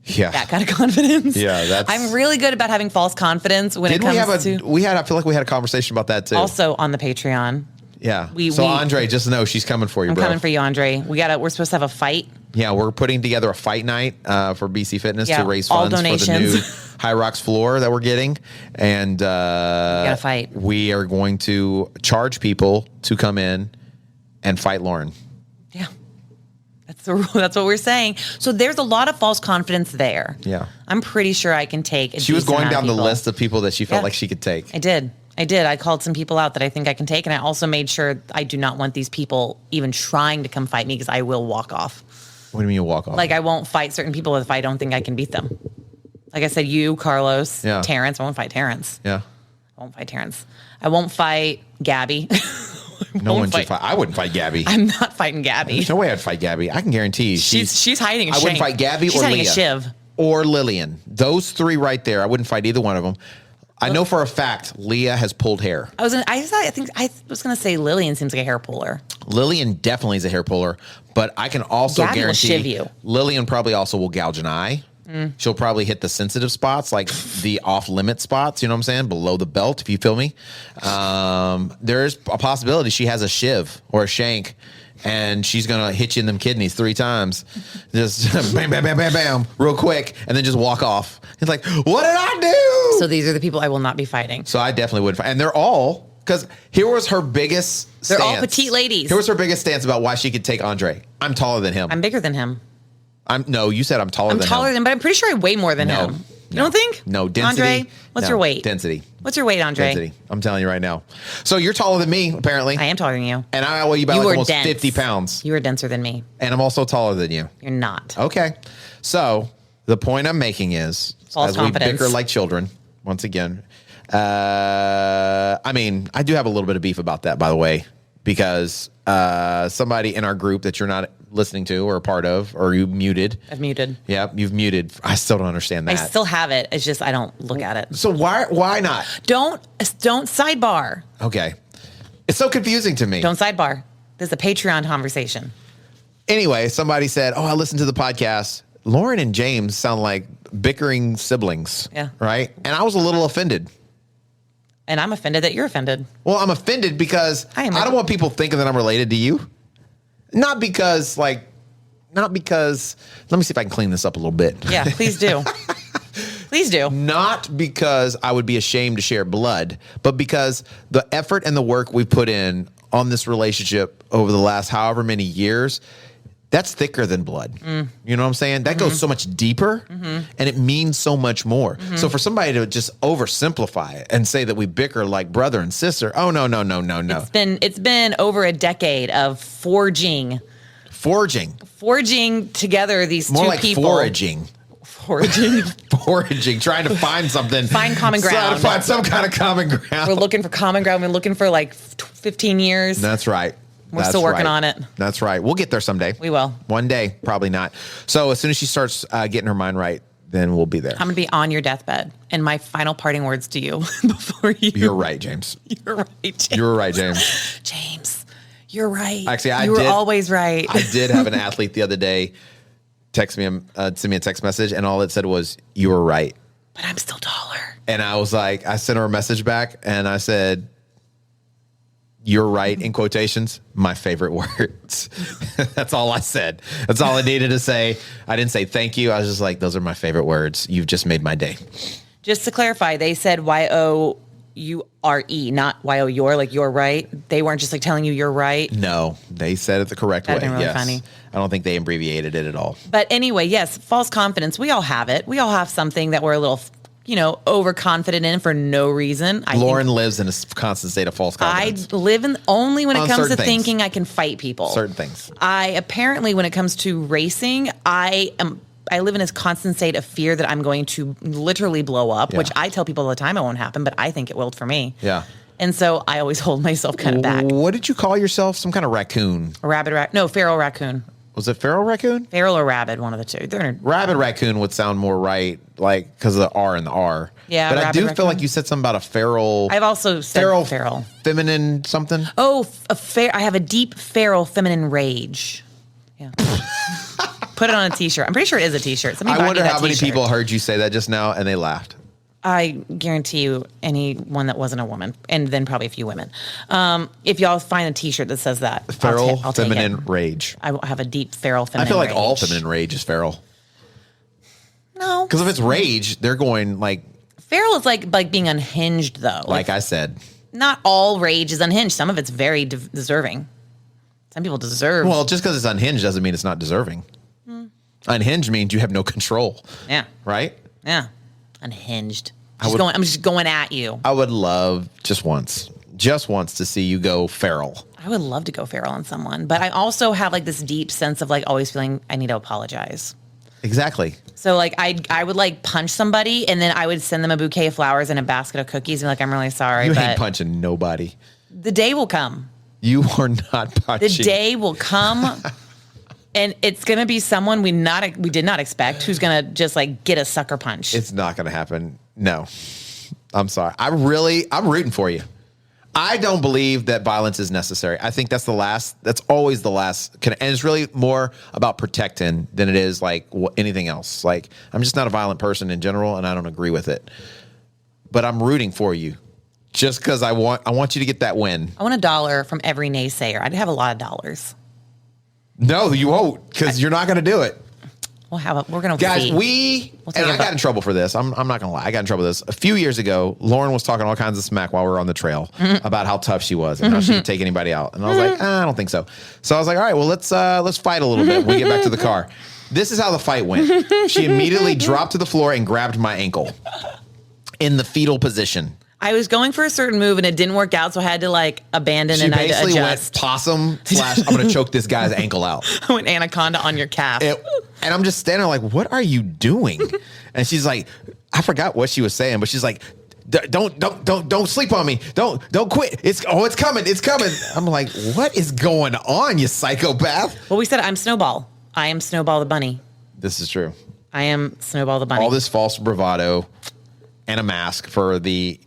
Yeah. That kind of confidence. Yeah, I'm really good about having false confidence when it comes to I feel like we had a conversation about that too. Also on the Patreon. Yeah. Andre, just know she's coming for you, bro. I'm coming for you, Andre. We're supposed to have a fight. Yeah, we're putting together a fight night for BC Fitness to raise funds for the new High Rocks floor that we're getting. And gotta fight. We are going to charge people to come in and fight Lauren. Yeah. That's what we're saying. So there's a lot of false confidence there. Yeah. I'm pretty sure I can take She was going down the list of people that she felt like she could take. I did. I called some people out that I think I can take, and I also made sure I do not want these people even trying to come fight me because I will walk off. What do you mean you walk off? Like I won't fight certain people if I don't think I can beat them. Like I said, you, Carlos, Terrence. I won't fight Terrence. Yeah. I won't fight Terrence. I won't fight Gabby. No one should fight. I wouldn't fight Gabby. I'm not fighting Gabby. There's no way I'd fight Gabby. I can guarantee you. She's hiding a I wouldn't fight Gabby she's or hiding Leah. a shiv. Or Lillian. Those three right there. I wouldn't fight either one of them. I know for a fact Leah has pulled hair. I was gonna say Lillian seems like a hair puller. Lillian definitely is a hair puller, but I can also Gabby will guarantee shiv you. Lillian probably also will gouge an eye. She'll probably hit the sensitive spots, like the off-limit spots, you know what I'm saying? Below the belt, if you feel me. There's a possibility she has a shiv or a shank, and she's going to hit you in them kidneys 3 times. Just bam, bam, bam, bam, bam, real quick, and then just walk off. It's like, what did I do? So these are the people I will not be fighting. So I definitely would fight. And they're all, because here was her biggest stance. They're all petite ladies. Here was her biggest stance about why she could take Andre. I'm taller than him. I'm bigger than him. No, you said I'm taller than him. I'm taller than, but I'm pretty sure I weigh more than him. You don't think? No, density. Andre, what's your weight? Density. What's your weight, Andre? Density. I'm telling you right now. So you're taller than me, apparently. I am taller than you. And I weigh you by like are almost dense. 50 pounds. You are denser than me. And I'm also taller than you. You're not. Okay. So the point I'm making is, False confidence. we bicker like children, once again. I mean, I do have a little bit of beef about that, by the way, because somebody in our group that you're not listening to or a part of, or you muted. I've muted. Yeah, you've muted. I still don't understand that. I still have it. It's just I don't look at it. So why not? Don't sidebar. Okay. It's so confusing to me. Don't sidebar. This is a Patreon conversation. Anyway, somebody said, I listened to the podcast. Lauren and James sound like bickering siblings. Yeah. Right? And I was a little offended. And I'm offended that you're offended. Well, I'm offended because I don't want people thinking that I'm related to you. Not because, let me see if I can clean this up a little bit. Yeah, please do. Please do. Not because I would be ashamed to share blood, but because the effort and the work we put in on this relationship over the last however many years, that's thicker than blood. You know what I'm saying? That goes so much deeper and it means so much more. So for somebody to just oversimplify it and say that we bicker like brother and sister, oh, no. It's been over a decade of forging together these more two like people. Foraging, trying to find something. Find common ground. Trying to find some kind of common ground. We're looking for common ground. We're looking for like 15 years. That's right. We're still working on it. That's right. We'll get there someday. We will. One day, probably not. So as soon as she starts getting her mind right, then we'll be there. I'm going to be on your deathbed. And my final parting words to you before you. You're right, James. You're right, James. You're right, James. James, you're right. Actually, you were always right. I did have an athlete the other day send me a text message, and all it said was, "You were right." But I'm still taller. And I was like, I sent her a message back, and I said, "You're right," in quotations, my favorite words. That's all I said. That's all I needed to say. I didn't say thank you. I was just like, those are my favorite words. You've just made my day. Just to clarify, they said YOURE, not YO-YOUR, like you're right. They weren't just like telling you you're right. No, they said it the correct way. That'd been really funny. I don't think they abbreviated it at all. But anyway, yes, false confidence. We all have it. We all have something that we're a little, overconfident in for no reason. Lauren lives in a constant state of false confidence. I live in only when it comes to things. thinking I can fight people. Certain things. I apparently, when it comes to racing, I live in this constant state of fear that I'm going to literally blow up, which I tell people all the time it won't happen, but I think it will for me. Yeah. And so I always hold myself kind of back. What did you call yourself? Some kind of raccoon? Feral raccoon. Was it feral raccoon? Feral or rabid, one of the two. Rabid raccoon would sound more right, like because of the R and the R. Yeah, but I do raccoon. feel like you said something about a feral. I've also said feral. Feminine something? Oh, I have a deep feral feminine rage. Yeah. Put it on a t-shirt. I'm pretty sure it is a t-shirt. I wonder how many people heard you say that just now and they laughed. I guarantee you anyone that wasn't a woman, and then probably a few women. If y'all find a t-shirt that says that. Feral I'll take feminine it. rage. I have a deep feral feminine I feel like rage. all feminine rage is feral. No. Because if it's rage, they're going like... Feral is like being unhinged, though. Like I said. Not all rage is unhinged. Some of it's very deserving. Some people deserve... Well, just because it's unhinged doesn't mean it's not deserving. Unhinged means you have no control. Yeah. Right? Yeah. Unhinged. I'm just going at you. I would love just once to see you go feral. I would love to go feral on someone, but I also have like this deep sense of like always feeling I need to apologize. Exactly. So like I would like punch somebody and then I would send them a bouquet of flowers and a basket of cookies and be like, I'm really sorry. You but ain't punching nobody. the day will come. You are not punching. The day will come and it's going to be someone we did not expect who's going to just like get a sucker punch. It's not going to happen. No. I'm sorry. I'm rooting for you. I don't believe that violence is necessary. I think that's always the last. And it's really more about protecting than it is like anything else. Like, I'm just not a violent person in general, and I don't agree with it. But I'm rooting for you just because I want you to get that win. I want $1 from every naysayer. I'd have a lot of dollars. No, you won't, because you're not going to do it. We're going to Guys, see. I got in trouble for this. I'm not going to lie. I got in trouble for this. A few years ago, Lauren was talking all kinds of smack while we were on the trail about how tough she was and how she could take anybody out. And I was like, I don't think so. So I was like, all right, well, let's fight a little bit when we get back to the car. This is how the fight went. She immediately dropped to the floor and grabbed my ankle in the fetal position. I was going for a certain move and it didn't work out, so I had to like abandon and I had to adjust. She basically went possum / I'm going to choke this guy's ankle out. I went anaconda on your calf. And I'm just standing there like, what are you doing? And she's like, I forgot what she was saying, but she's like, don't sleep on me. Don't quit. It's coming. It's coming. I'm like, what is going on, you psychopath? Well, we said I'm Snowball. I am Snowball the bunny. This is true. I am Snowball the bunny. All this false bravado and a mask for the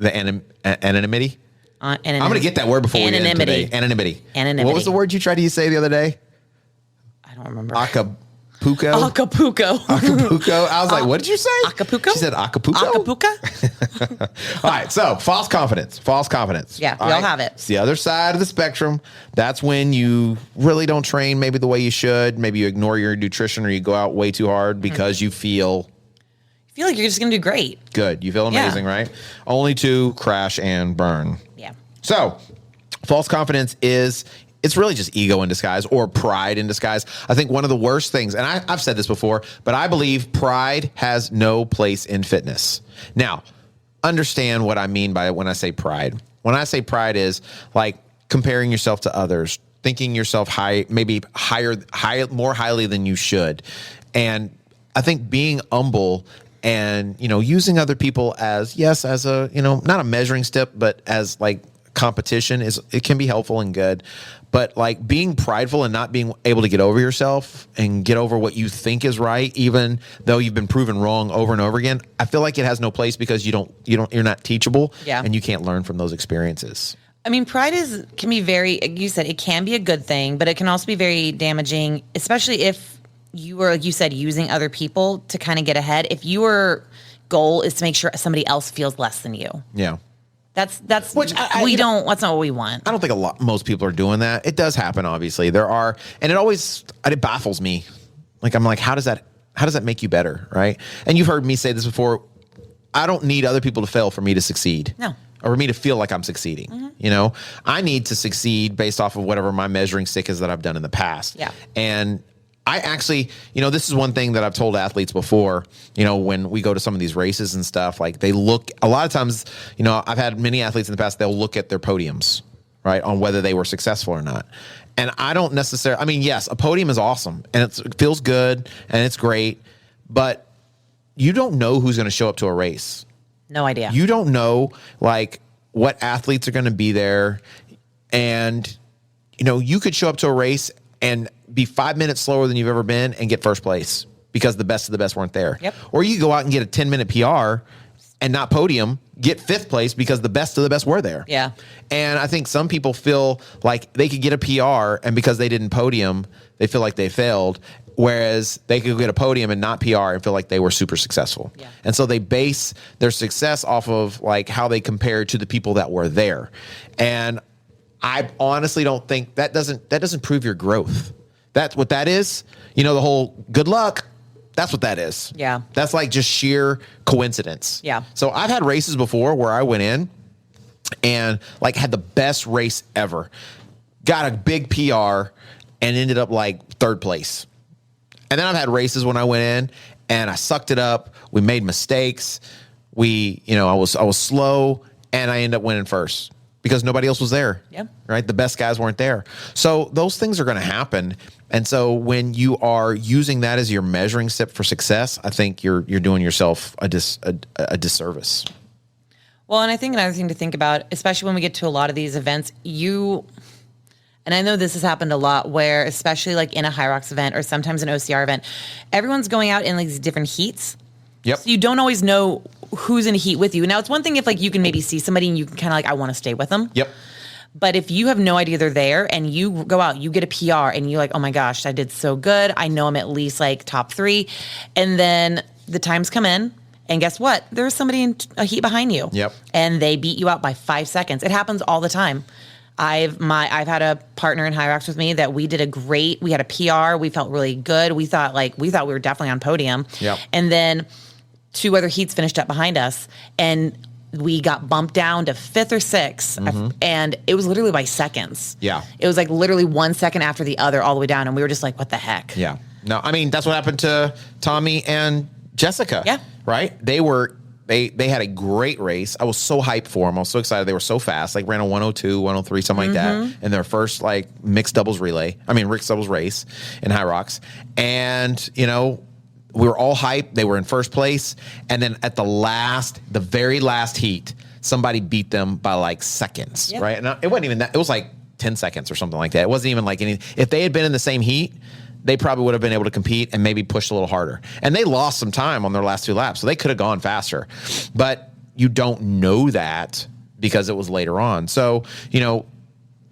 anonymity. I'm going to get that word before we end today. Anonymity. What was the word you tried to say the other day? I don't remember. Acapulco. I was like, what did you say? Acapulco? She said Acapulco? All right, so false confidence. Yeah, we all have it. It's the other side of the spectrum. That's when you really don't train maybe the way you should. Maybe you ignore your nutrition or you go out way too hard because you feel like you're just going to do great. Good. You feel amazing, right? Only to crash and burn. Yeah. So, false confidence it's really just ego in disguise or pride in disguise. I think one of the worst things, and I've said this before, but I believe pride has no place in fitness. Now, understand what I mean by when I say pride. When I say pride is like comparing yourself to others, thinking yourself more highly than you should. And I think being humble and, using other people as a, not a measuring stick, but as like competition it can be helpful and good. But like being prideful and not being able to get over yourself and get over what you think is right, even though you've been proven wrong over and over again, I feel like it has no place because you're not teachable and you can't learn from those experiences. I mean, pride can be you said it can be a good thing, but it can also be very damaging, especially if you were, like you said, using other people to kind of get ahead. If your goal is to make sure somebody else feels less than you. Yeah. That's that's not what we want. I don't think most people are doing that. It does happen, obviously. There are, and it baffles me. Like, I'm like, how does that make you better, right? And you've heard me say this before. I don't need other people to fail for me to succeed. No. Or for me to feel like I'm succeeding. Mm-hmm. I need to succeed based off of whatever my measuring stick is that I've done in the past. Yeah. And I actually, this is one thing that I've told athletes before, when we go to some of these races and stuff, like they look, a lot of times, I've had many athletes in the past, they'll look at their podiums, right, on whether they were successful or not. And I don't necessarily, yes, a podium is awesome and it feels good and it's great, but you don't know who's going to show up to a race. No idea. You don't know, like, what athletes are going to be there. And, you could show up to a race and be 5 minutes slower than you've ever been and get first place because the best of the best weren't there. Yep. Or you go out and get a 10-minute PR and not podium, get fifth place because the best of the best were there. Yeah. And I think some people feel like they could get a PR and because they didn't podium, they feel like they failed. Whereas they could get a podium and not PR and feel like they were super successful. Yeah. And so they base their success off of like how they compare to the people that were there. And I honestly don't think that doesn't prove your growth. That's what that is. The whole good luck, that's what that is. Yeah. That's like just sheer coincidence. Yeah. So I've had races before where I went in and like had the best race ever. Got a big PR and ended up like third place. And then I've had races when I went in and I sucked it up. We made mistakes. I was slow and I ended up winning first because nobody else was there. Yep. Right. The best guys weren't there. So those things are going to happen. And so when you are using that as your measuring stick for success, I think you're doing yourself a disservice. Well, and I think another thing to think about, especially when we get to a lot of these events, and I know this has happened a lot where, especially like in a High Rocks event or sometimes an OCR event, everyone's going out in like these different heats. Yep. So you don't always know who's in a heat with you. Now, it's one thing if like you can maybe see somebody and you can kind of like, I want to stay with them. Yep. But if you have no idea they're there and you go out, you get a PR and you're like, oh my gosh, I did so good. I know I'm at least like top 3. And then the times come in. And guess what? There's somebody in a heat behind you. Yep. And they beat you out by 5 seconds. It happens all the time. I've had a partner in High Rocks with me that we had a PR. We felt really good. We thought we were definitely on podium. Yep. And then 2 other heats finished up behind us and we got bumped down to 5th or 6th. And it was literally by seconds. Yeah. It was like literally 1 second after the other all the way down. And we were just like, what the heck? Yeah. No, I mean, that's what happened to Tommy and Jessica. Yeah. Right? They had a great race. I was so hyped for them. I was so excited. They were so fast. Like ran a 102, 103, something like that in their first like mixed doubles race in High Rocks. And, we were all hyped. They were in first place. And then at the very last heat, somebody beat them by like seconds. Yep. Right? And it wasn't even that. It was like 10 seconds or something like that. It wasn't even like any. If they had been in the same heat, they probably would have been able to compete and maybe push a little harder. And they lost some time on their last 2 laps, so they could have gone faster. But you don't know that because it was later on. So,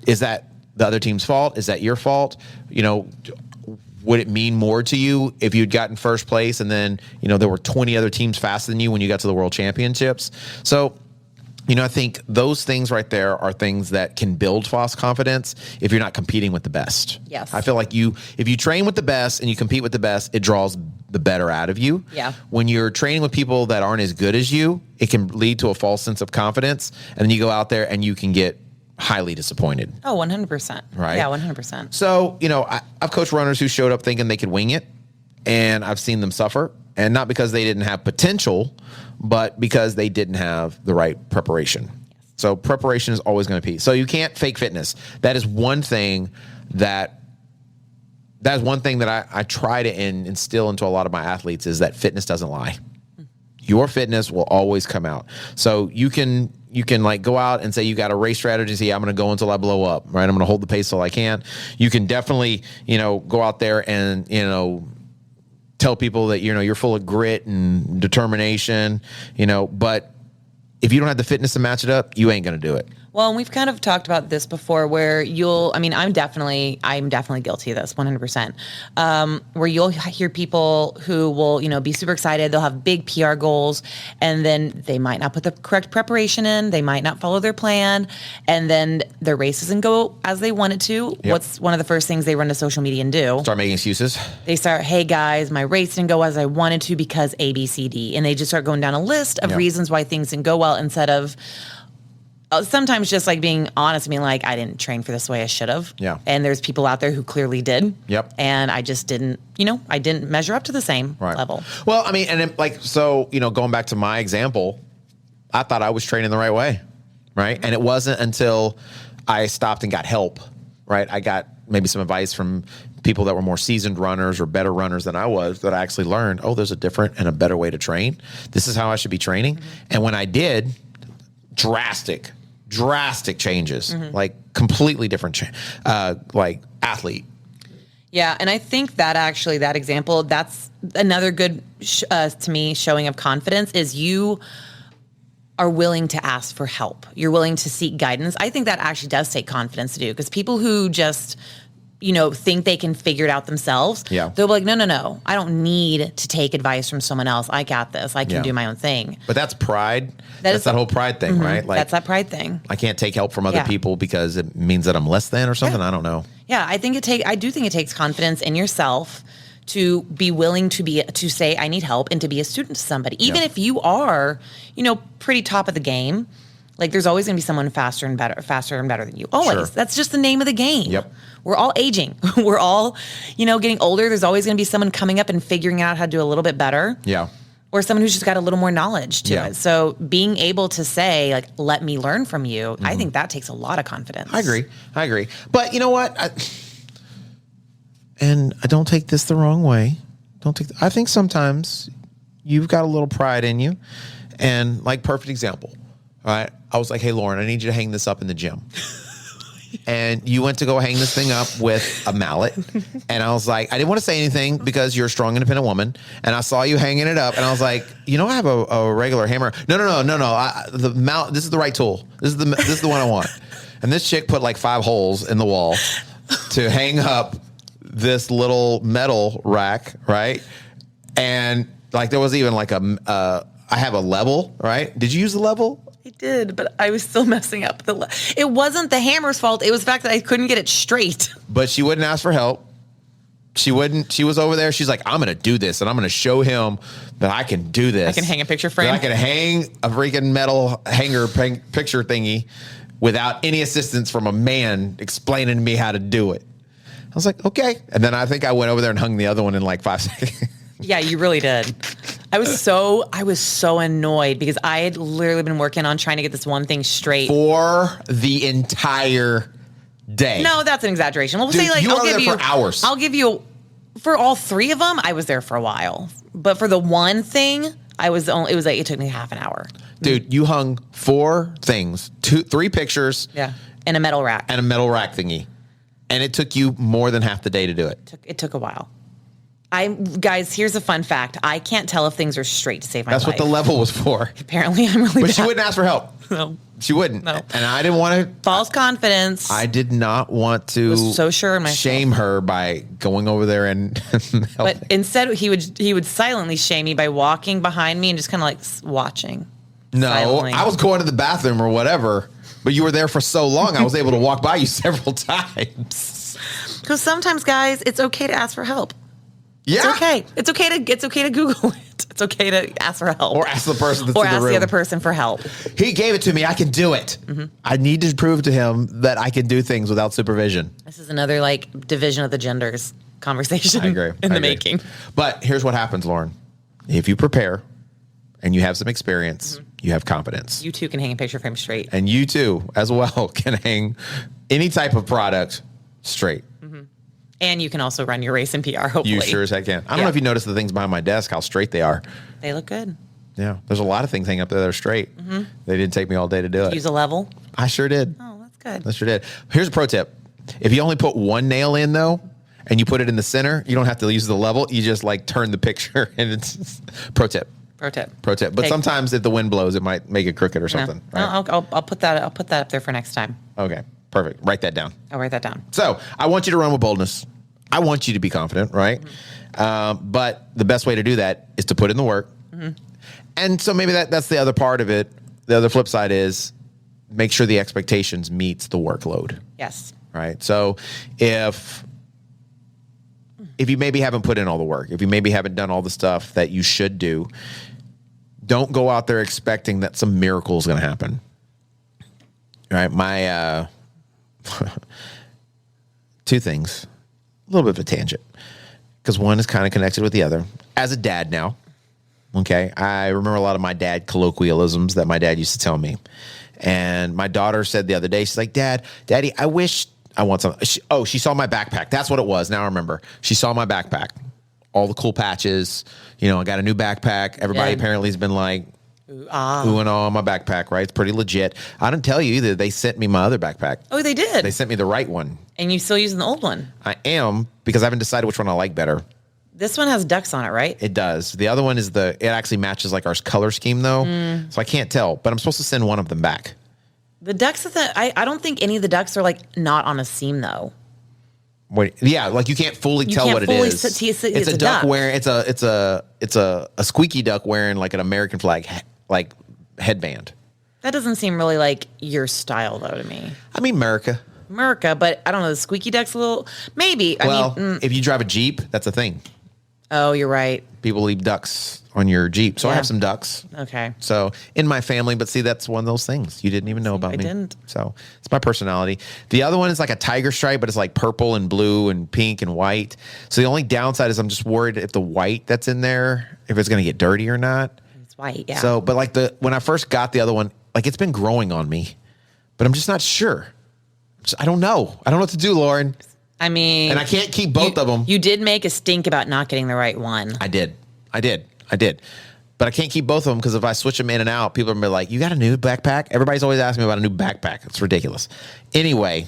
is that the other team's fault? Is that your fault? Would it mean more to you if you'd gotten first place and then, there were 20 other teams faster than you when you got to the World Championships? So, I think those things right there are things that can build false confidence if you're not competing with the best. Yes. I feel like if you train with the best and you compete with the best, it draws the better out of you. Yeah. When you're training with people that aren't as good as you, it can lead to a false sense of confidence. And then you go out there and you can get highly disappointed. Oh, 100%. Right? Yeah, 100%. So, I've coached runners who showed up thinking they could wing it, and I've seen them suffer. And not because they didn't have potential, but because they didn't have the right preparation. So preparation is always going to be. So you can't fake fitness. That is one thing that I try to instill into a lot of my athletes is that fitness doesn't lie. Your fitness will always come out. So you can like go out and say you got a race strategy. Say, I'm going to go until I blow up, right? I'm going to hold the pace till I can. You can definitely, go out there and, tell people that you're full of grit and determination, but if you don't have the fitness to match it up, you ain't going to do it. Well, and we've kind of talked about this before where I'm definitely guilty of this 100%. Where you'll hear people who will, be super excited. They'll have big PR goals and then they might not put the correct preparation in. They might not follow their plan. And then their race doesn't go as they want it to. Yep. What's one of the first things they run to social media and do? Start making excuses. They start, hey guys, my race didn't go as I wanted to because A, B, C, D. And they just start going down a list of reasons why things didn't go well instead of sometimes just like being honest, being like, I didn't train for this the way I should have. Yeah. And there's people out there who clearly did. Yep. And I just didn't, I didn't measure up to the same level. Well, I mean, and then, going back to my example, I thought I was training the right way. Right. And it wasn't until I stopped and got help. Right. I got maybe some advice from people that were more seasoned runners or better runners than I was that I actually learned, there's a different and a better way to train. This is how I should be training. Mm-hmm. And when I did, drastic changes, like completely different, like athlete. Yeah. And I think that actually that example, that's another good, to me, showing of confidence is you are willing to ask for help. You're willing to seek guidance. I think that actually does take confidence to do because people who just, think they can figure it out themselves. Yeah. They'll be like, no. I don't need to take advice from someone else. I got this. I can do my own thing. But that's pride. That's that whole pride thing, right? Like, that's that pride thing. I can't take help from other people because it means that I'm less than or something. I don't know. Yeah. I do think it takes confidence in yourself to be willing to say, I need help and to be a student to somebody. Even if you are, pretty top of the game, like there's always going to be someone faster and better than you. Always. Sure. That's just the name of the game. Yep. We're all aging. We're all, getting older. There's always going to be someone coming up and figuring out how to do a little bit better. Yeah. Or someone who's just got a little more knowledge to it. So being able to say, like, let me learn from you, I think that takes a lot of confidence. I agree. But you know what? and I don't take this the wrong way. I think sometimes you've got a little pride in you. And like, perfect example, all right? I was like, hey, Lauren, I need you to hang this up in the gym. And you went to go hang this thing up with a mallet. And I was like, I didn't want to say anything because you're a strong, independent woman. And I saw you hanging it up. And I was like, I have a regular hammer. No. The mallet, this is the right tool. This is the one I want. And this chick put like 5 holes in the wall to hang up this little metal rack, right? And like, there was even like I have a level, right? Did you use the level? I did, but I was still messing up. It wasn't the hammer's fault. It was the fact that I couldn't get it straight. But she wouldn't ask for help. She wouldn't. She was over there. She's like, I'm going to do this, and I'm going to show him that I can do this. I can hang a picture frame. That I can hang a freaking metal hanger picture thingy without any assistance from a man explaining to me how to do it. I was like, okay. And then I think I went over there and hung the other one in like 5 seconds. Yeah, you really did. I was so annoyed because I had literally been working on trying to get this one thing straight for the entire day. No, that's an exaggeration. We'll say like you were there for hours. I'll give you for all 3 of them. I was there for a while, but for the one thing, it took me half an hour. Dude, you hung 4 things, 3 pictures, and a metal rack thingy, and it took you more than half the day to do it. It took a while. Guys, here's a fun fact. I can't tell if things are straight to save my life. That's what the level was for. Apparently, I'm really bad. But she wouldn't ask for help. No. She wouldn't. No. And I didn't want to. False confidence. I did not want to was so sure in myself. Shame her by going over there and helping. But instead, he would silently shame me by walking behind me and just kind of like watching. No, silently. I was going to the bathroom or whatever, but you were there for so long, I was able to walk by you several times. Because sometimes, guys, it's okay to ask for help. Yeah, it's okay. It's okay to Google it. It's okay to ask for help, or ask the person that's or in the ask room. the other person for help. He gave it to me. I can do it. Mm-hmm. I need to prove to him that I can do things without supervision. This is another like division of the genders conversation. I agree. In the making. But here's what happens, Lauren. If you prepare and you have some experience, you have competence. You too can hang a picture frame straight, and you too, as well, can hang any type of product straight. And you can also run your race in PR, hopefully. You sure as heck can. I don't know if you noticed the things behind my desk, how straight they are. They look good. Yeah. There's a lot of things hanging up there that are straight. Mm-hmm. They didn't take me all day to do it. Use a level? I sure did. Oh, that's good. I sure did. Here's a pro tip. If you only put one nail in, though, and you put it in the center, you don't have to use the level. You just like turn the picture and it's pro tip. Pro tip. But sometimes if the wind blows, it might make it crooked or something. No. Right? I'll put that up there for next time. Okay. Perfect. Write that down. I'll write that down. So I want you to run with boldness. I want you to be confident, right? Mm-hmm. But the best way to do that is to put in the work. Mm-hmm. And so maybe that's the other part of it. The other flip side is make sure the expectations meets the workload. Yes. Right. So if you maybe haven't put in all the work, if you maybe haven't done all the stuff that you should do, don't go out there expecting that some miracle is going to happen. Right. My 2 things. A little bit of a tangent because one is kind of connected with the other. As a dad now, okay, I remember a lot of my dad colloquialisms that my dad used to tell me. And my daughter said the other day, she's like, Daddy, I wish I want some. She saw my backpack. That's what it was. Now I remember. She saw my backpack, all the cool patches. I got a new backpack. Everybody apparently has been like, ooh and ah on my backpack, right? It's pretty legit. I didn't tell you either. They sent me my other backpack. Oh, they did? They sent me the right one. And you still using the old one? I am, because I haven't decided which one I like better. This one has ducks on it, right? It does. The other one it actually matches like our color scheme though. So I can't tell, but I'm supposed to send one of them back. The ducks, I don't think any of the ducks are like not on a seam though. Yeah, like you can't fully tell what it is. It's a duck wearing it's a squeaky duck wearing like an American flag like headband. That doesn't seem really like your style though to me. I mean America, but I don't know. The squeaky duck's a little maybe. If you drive a Jeep, that's a thing. Oh, you're right. People leave ducks on your Jeep, so I have some ducks. Okay. So in my family, but see, that's one of those things you didn't even know about me. I didn't. So it's my personality. The other one is like a tiger stripe, but it's like purple and blue and pink and white. So the only downside is I'm just worried if the white that's in there, if it's going to get dirty or not. It's white, yeah. So, but like when I first got the other one, like it's been growing on me, but I'm just not sure. I don't know. I don't know what to do, Lauren. I mean, and I can't keep both of them. You did make a stink about not getting the right one. I did. But I can't keep both of them because if I switch them in and out, people are gonna be like, "You got a new backpack?" Everybody's always asking me about a new backpack. It's ridiculous. Anyway,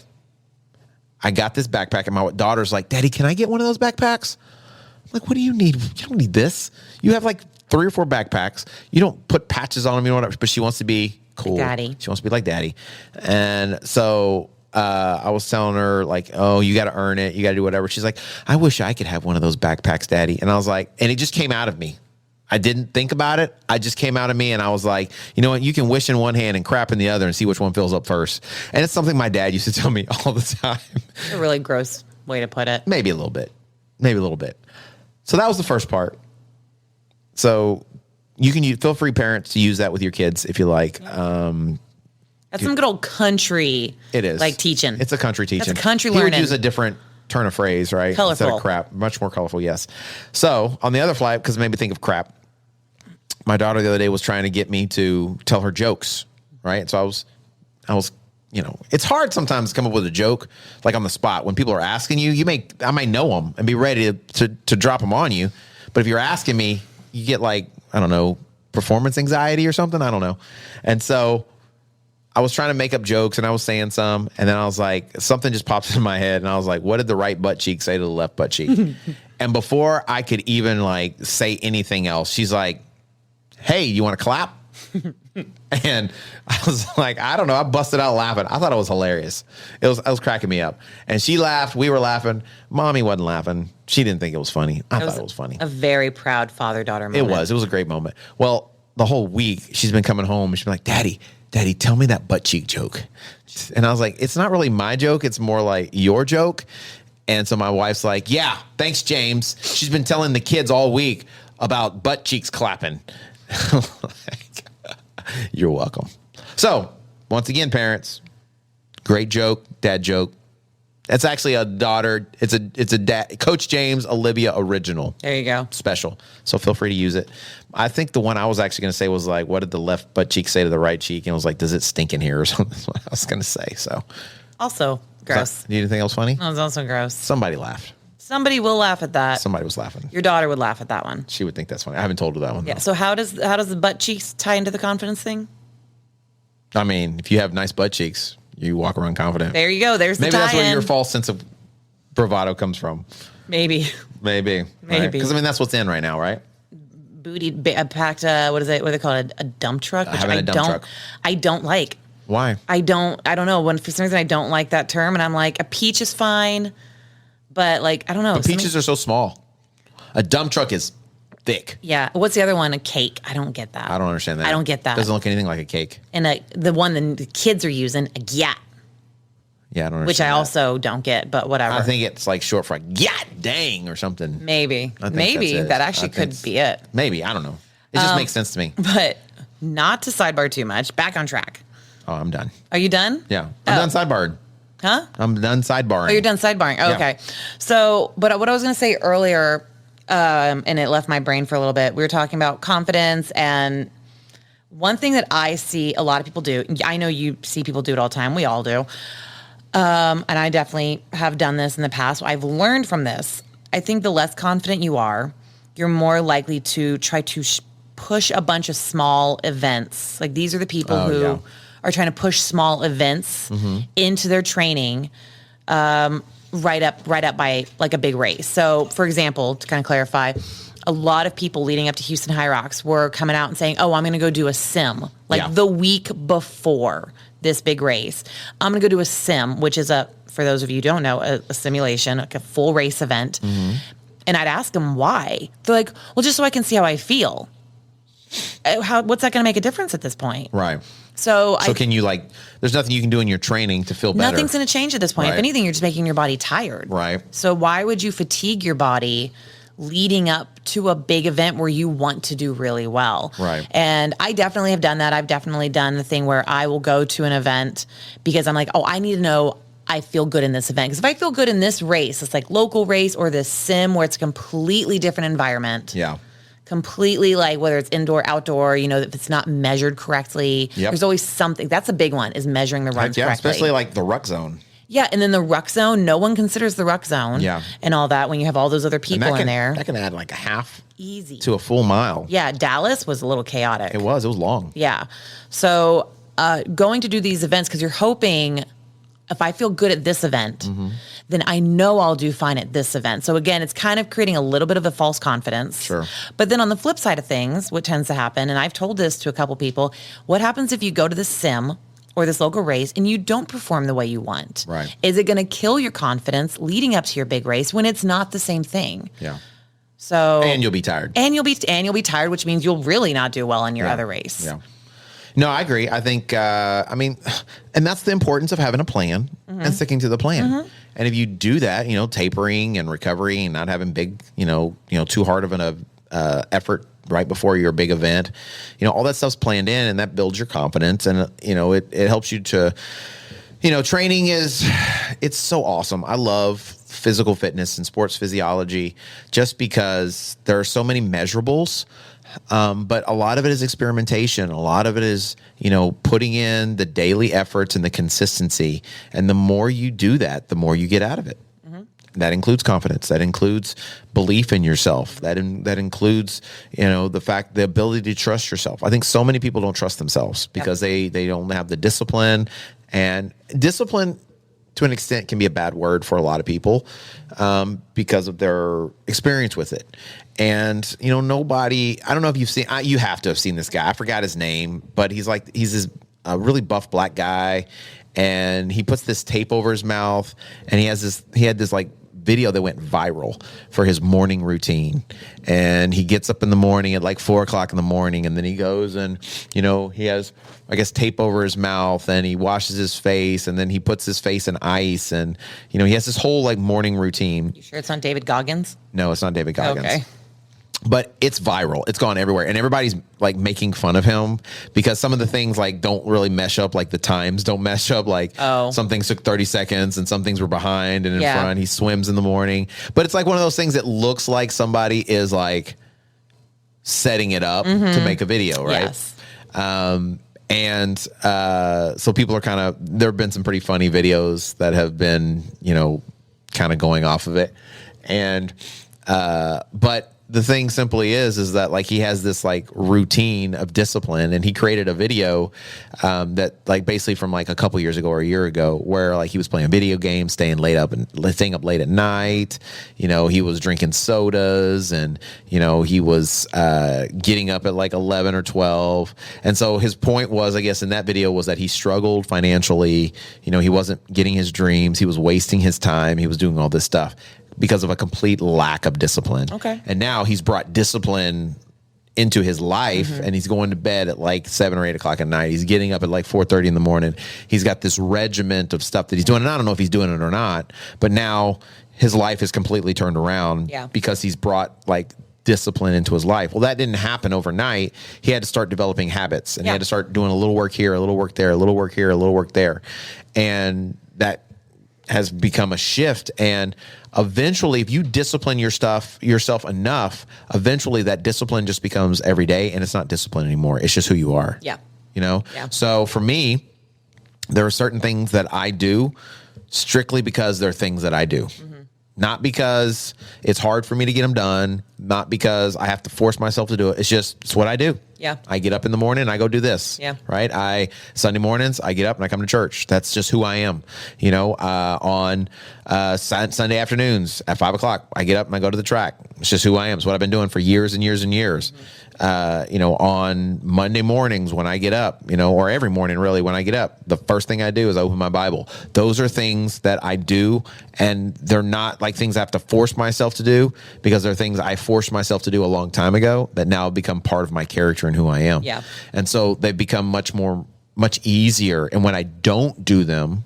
I got this backpack, and my daughter's like, "Daddy, can I get one of those backpacks?" I'm like, "What do you need? You don't need this. You have like 3 or 4 backpacks. You don't put patches on them, you know whatever." But she wants to be cool. Like Daddy. She wants to be like Daddy, and so. I was telling her like, "Oh, you got to earn it. You got to do whatever." She's like, "I wish I could have one of those backpacks, Daddy." And I was like, and it just came out of me. I didn't think about it. I just came out of me, and I was like, you know what? You can wish in one hand and crap in the other and see which one fills up first. And it's something my dad used to tell me all the time. A really gross way to put it. Maybe a little bit. So that was the first part. So you can feel free, parents, to use that with your kids if you like. That's some good old country. It is like teaching. It's a country teaching. That's a country he learning. Would use a different turn of phrase, right? Colorful. Instead of crap, much more colorful. Yes. So on the other flight, because it made me think of crap. My daughter the other day was trying to get me to tell her jokes, right? So I was, it's hard sometimes to come up with a joke like on the spot when people are asking you. I might know them and be ready to drop them on you, but if you're asking me, you get like, I don't know, performance anxiety or something. I don't know, and so. I was trying to make up jokes and I was saying some, and then I was like, something just popped in my head, and I was like, what did the right butt cheek say to the left butt cheek? And before I could even like say anything else, she's like, "Hey, you want to clap?" And I was like, I don't know. I busted out laughing. I thought it was hilarious. It was cracking me up. And she laughed. We were laughing. Mommy wasn't laughing. She didn't think it was funny. I thought it was funny. A very proud father-daughter moment. It was a great moment. Well, the whole week she's been coming home and she's been like, Daddy, tell me that butt cheek joke. And I was like, it's not really my joke. It's more like your joke. And so my wife's like, yeah, thanks, James. She's been telling the kids all week about butt cheeks clapping. Like, you're welcome. So once again, parents, great joke, dad joke. It's actually a daughter. It's a dad, Coach James Olivia original. There you go. Special. So feel free to use it. I think the one I was actually going to say was like, what did the left butt cheek say to the right cheek? And it was like, does it stink in here or something? That's what I was going to say. So also gross. You didn't think that was funny? That was also gross. Somebody laughed. Somebody will laugh at that. Somebody was laughing. Your daughter would laugh at that one. She would think that's funny. I haven't told her that one. Yeah. Though. So how does the butt cheeks tie into the confidence thing? I mean, if you have nice butt cheeks, you walk around confident. There you go. There's the tie-in. Maybe that's where your false sense of bravado comes from. Maybe. Because I mean, that's what's in right now, right? Booty packed. What is it? What do they call it? A dump truck. Which Having a dump truck. I don't like. Why? I don't know. When for some reason I don't like that term, and I'm like, a peach is fine, but like I don't know. But peaches are so small. A dump truck is thick. Yeah. What's the other one? A cake. I don't get that. I don't understand that. I don't get that. Doesn't look anything like a cake. And the one the kids are using, a gyat. Yeah, I don't understand. Which I also don't get, but whatever. I think it's like short for yeah, dang or something. Maybe that actually could be it. Maybe, I don't know. It just makes sense to me. But not to sidebar too much. Back on track. Oh, I'm done. Are you done? Yeah, I'm done sidebarring. Huh? I'm done sidebarring. Oh, you're done sidebarring. Oh, yeah. Okay. So, but what I was going to say earlier, and it left my brain for a little bit. We were talking about confidence, and one thing that I see a lot of people do. I know you see people do it all the time. We all do. And I definitely have done this in the past. I've learned from this. I think the less confident you are, you're more likely to try to push a bunch of small events. Like these are the people who are trying to push small events into their training, right up by like a big race. So, for example, to kind of clarify, a lot of people leading up to Houston High Rocks were coming out and saying, "Oh, I'm going to go do a sim the week before this big race. I'm going to go do a sim," which is for those of you who don't know, a simulation, like a full race event. And I'd ask them why. They're like, "Well, just so I can see how I feel." What's that going to make a difference at this point? Right. So can you there's nothing you can do in your training to feel better. Nothing's going to change at this point. If anything, you're just making your body tired. Right. So why would you fatigue your body leading up to a big event where you want to do really well? Right. And I definitely have done that. I've definitely done the thing where I will go to an event because I'm like, oh, I need to know I feel good in this event. Because if I feel good in this race, it's like local race or this sim where it's a completely different environment. Yeah. Completely like whether it's indoor, outdoor, if it's not measured correctly. Yep. There's always something. That's a big one is measuring the runs correctly. Especially like the ruck zone. Yeah, and then the ruck zone, no one considers the ruck zone and all that when you have all those other people in there. That can add like a half easy to a full mile. Yeah, Dallas was a little chaotic. It was long. Yeah. So going to do these events, because you're hoping if I feel good at this event, then I know I'll do fine at this event. So again, it's kind of creating a little bit of a false confidence. Sure. But then on the flip side of things, what tends to happen, and I've told this to a couple people, what happens if you go to the sim or this local race and you don't perform the way you want? Right. Is it going to kill your confidence leading up to your big race when it's not the same thing? Yeah. So and you'll be tired. And you'll be tired, which means you'll really not do well in your other race. Yeah. No, I agree. I think and that's the importance of having a plan and sticking to the plan. And if you do that, tapering and recovery and not having big, too hard of an effort right before your big event, all that stuff's planned in, and that builds your confidence, and it helps you to, training it's so awesome. I love physical fitness and sports physiology just because there are so many measurables. But a lot of it is experimentation. A lot of it is, putting in the daily efforts and the consistency. And the more you do that, the more you get out of it. That includes confidence. That includes belief in yourself. That includes, the ability to trust yourself. I think so many people don't trust themselves because they don't have the discipline. And discipline, to an extent, can be a bad word for a lot of people because of their experience with it. And, nobody, I don't know if you've seen, you have to have seen this guy. I forgot his name, but he's this really buff black guy, and he puts this tape over his mouth, and he had this like video that went viral for his morning routine. And he gets up in the morning at like 4:00 in the morning, and then he goes and, he has, I guess, tape over his mouth, and he washes his face, and then he puts his face in ice, and, he has this whole like morning routine. You sure it's not David Goggins? No, it's not David Goggins. Okay. But it's viral. It's gone everywhere. And everybody's like making fun of him because some of the things like don't really mesh up. Like the times don't mesh up. Like some things took 30 seconds and some things were behind and in front. He swims in the morning. But it's like one of those things that looks like somebody is like setting it up to make a video, right? Yes. So people are there have been some pretty funny videos that have been, kind of going off of it. And, but the thing simply is that like he has this like routine of discipline, and he created a video that like basically from like a couple years ago or a year ago where like he was playing video games, staying up late at night. He was drinking sodas, and he was getting up at like 11 or 12. And so his point was, I guess, in that video was that he struggled financially. He wasn't getting his dreams. He was wasting his time. He was doing all this stuff because of a complete lack of discipline. Okay. And now he's brought discipline into his life, and he's going to bed at like 7 or 8 o'clock at night. He's getting up at like 4:30 in the morning. He's got this regiment of stuff that he's doing. And I don't know if he's doing it or not, but now his life is completely turned around because he's brought like discipline into his life. Well, that didn't happen overnight. He had to start developing habits, and he had to start doing a little work here, a little work there, a little work here, a little work there. And that has become a shift. And eventually, if you discipline yourself enough, eventually that discipline just becomes every day, and it's not discipline anymore. It's just who you are. Yeah. Yeah. So for me, there are certain things that I do strictly because they're things that I do. Not because it's hard for me to get them done, not because I have to force myself to do it. It's what I do. Yeah. I get up in the morning and I go do this. Yeah. Right. Sunday mornings, I get up and I come to church. That's just who I am. On Sunday afternoons at 5:00, I get up and I go to the track. It's just who I am. It's what I've been doing for years and years and years. On Monday mornings when I get up, or every morning really when I get up, the first thing I do is I open my Bible. Those are things that I do, and they're not like things I have to force myself to do, because they're things I forced myself to do a long time ago that now become part of my character and who I am. Yeah. And so they've become much easier. And when I don't do them,